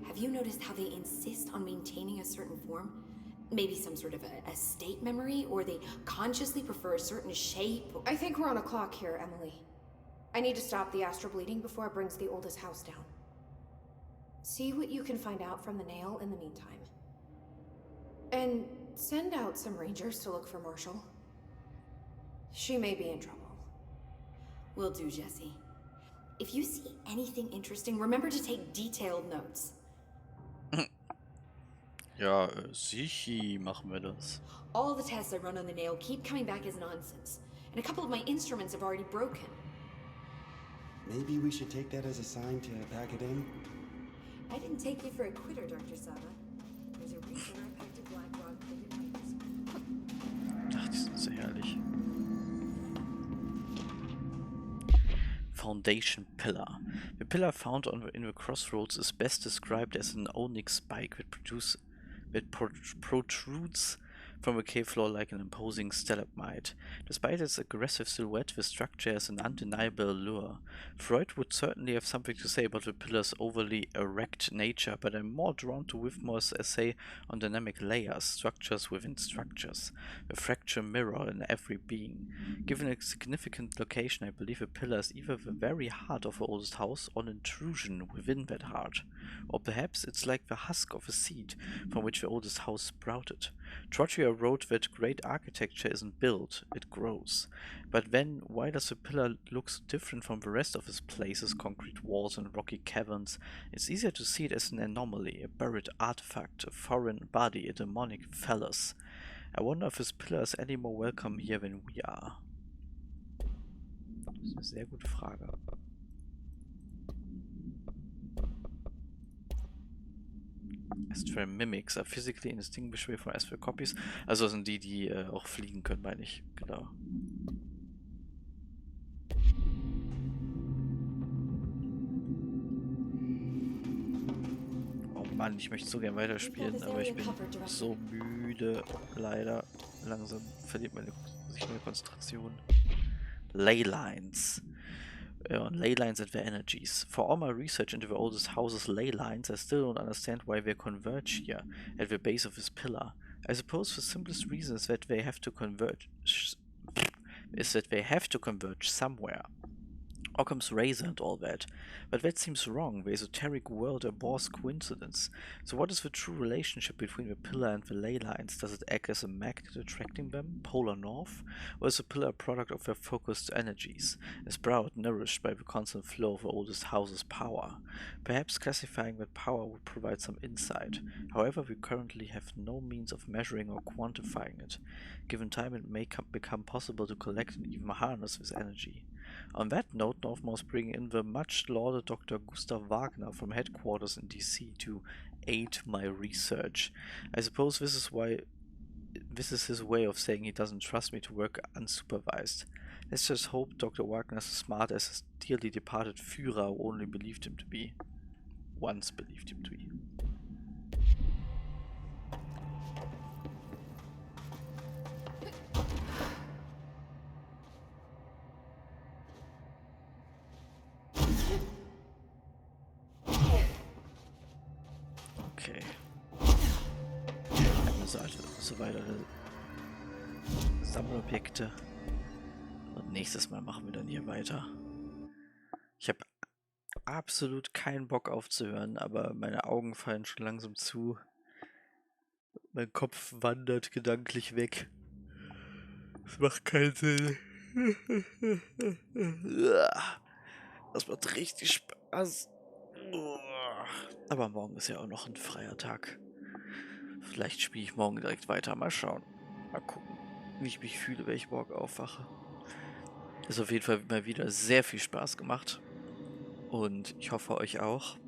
S3: Have you noticed how they insist on maintaining a certain form? Maybe some sort of a state memory, or they consciously prefer a certain shape?
S2: I think we're on a clock here, Emily. I need to stop the astral bleeding before it brings the oldest house down. See what you can find out from the nail in the meantime. And send out some rangers to look for Marshall. She may be in trouble.
S3: Will do, Jesse. If you see anything interesting, remember to take detailed notes.
S1: Ja, sicher machen wir das.
S3: All the tests I run on the nail keep coming back as nonsense. And a couple of my instruments have already broken.
S11: Maybe we should take that as a sign to pack it in?
S3: I didn't take you for a quitter, Dr. Saba. There's a reason I picked a black rock plated microscope.
S1: Ach, die sind so herrlich. foundation pillar. The pillar found in the crossroads is best described as an onyx spike that protrudes from the cave floor like an imposing stalagmite. Despite its aggressive silhouette, the structure has an undeniable allure. Freud would certainly have something to say about the pillar's overly erect nature, but I'm more drawn to Whitmore's essay on dynamic layers, structures within structures, a fracture mirror in every being. Given its significant location, I believe a pillar is either the very heart of the oldest house or an intrusion within that heart. Or perhaps it's like the husk of a seed from which the oldest house sprouted. Trottier wrote that great architecture isn't built, it grows. But then, why does the pillar look so different from the rest of his places, concrete walls and rocky caverns? It's easier to see it as an anomaly, a buried artifact, a foreign body, a demonic phallus. I wonder if this pillar is any more welcome here than we are. Das ist eine sehr gute Frage. Astral Mimics are physically indistinguishable from Astral Copies. Also sind die, die auch fliegen können, meine ich. Genau. Oh Mann, ich möchte so gern weiterspielen, aber ich bin so müde. Leider. Langsam verliert sich meine Konzentration. Leylines. And ley lines and their energies. For all my research into the oldest house's ley lines, I still don't understand why they converge here, at the base of this pillar. I suppose the simplest reason is that they have to converge somewhere. Occam's razor and all that. But that seems wrong. The esoteric world abhors coincidence. So what is the true relationship between the pillar and the ley lines? Does it act as a magnet attracting them, polar north? Or is the pillar a product of their focused energies, a sprout nourished by the constant flow of the oldest house's power? Perhaps classifying that power would provide some insight. However, we currently have no means of measuring or quantifying it. Given time, it may become possible to collect and even harness this energy. On that note, Northmore's bringing in the much-lauded Dr. Gustav Wagner from headquarters in DC to aid my research. I suppose this is his way of saying he doesn't trust me to work unsupervised. Let's just hope Dr. Wagner's as smart as his dearly departed Führer who only believed him to be. Once believed him to be. Okay. Eine Seite, so weiter. Sammelobjekte. Und nächstes Mal machen wir dann hier weiter. Ich habe absolut keinen Bock aufzuhören, aber meine Augen fallen schon langsam zu. Mein Kopf wandert gedanklich weg. Das macht keinen Sinn. Das macht richtig Spaß. Aber morgen ist ja auch noch ein freier Tag. Vielleicht spiele ich morgen direkt weiter. Mal schauen. Mal gucken, wie ich mich fühle, wenn ich morgen aufwache. Ist auf jeden Fall mal wieder sehr viel Spaß gemacht. Und ich hoffe euch auch.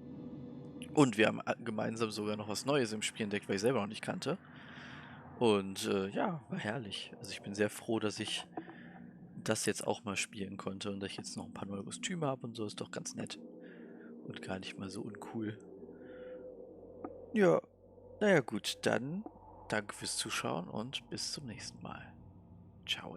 S1: Und wir haben gemeinsam sogar noch was Neues im Spiel entdeckt, weil ich selber noch nicht kannte. Und ja, war herrlich. Also ich bin sehr froh, dass ich das jetzt auch mal spielen konnte und dass ich jetzt noch ein paar neue Kostüme habe und so. Ist doch ganz nett. Und gar nicht mal so uncool. Ja, naja gut, dann danke fürs Zuschauen und bis zum nächsten Mal. Ciao.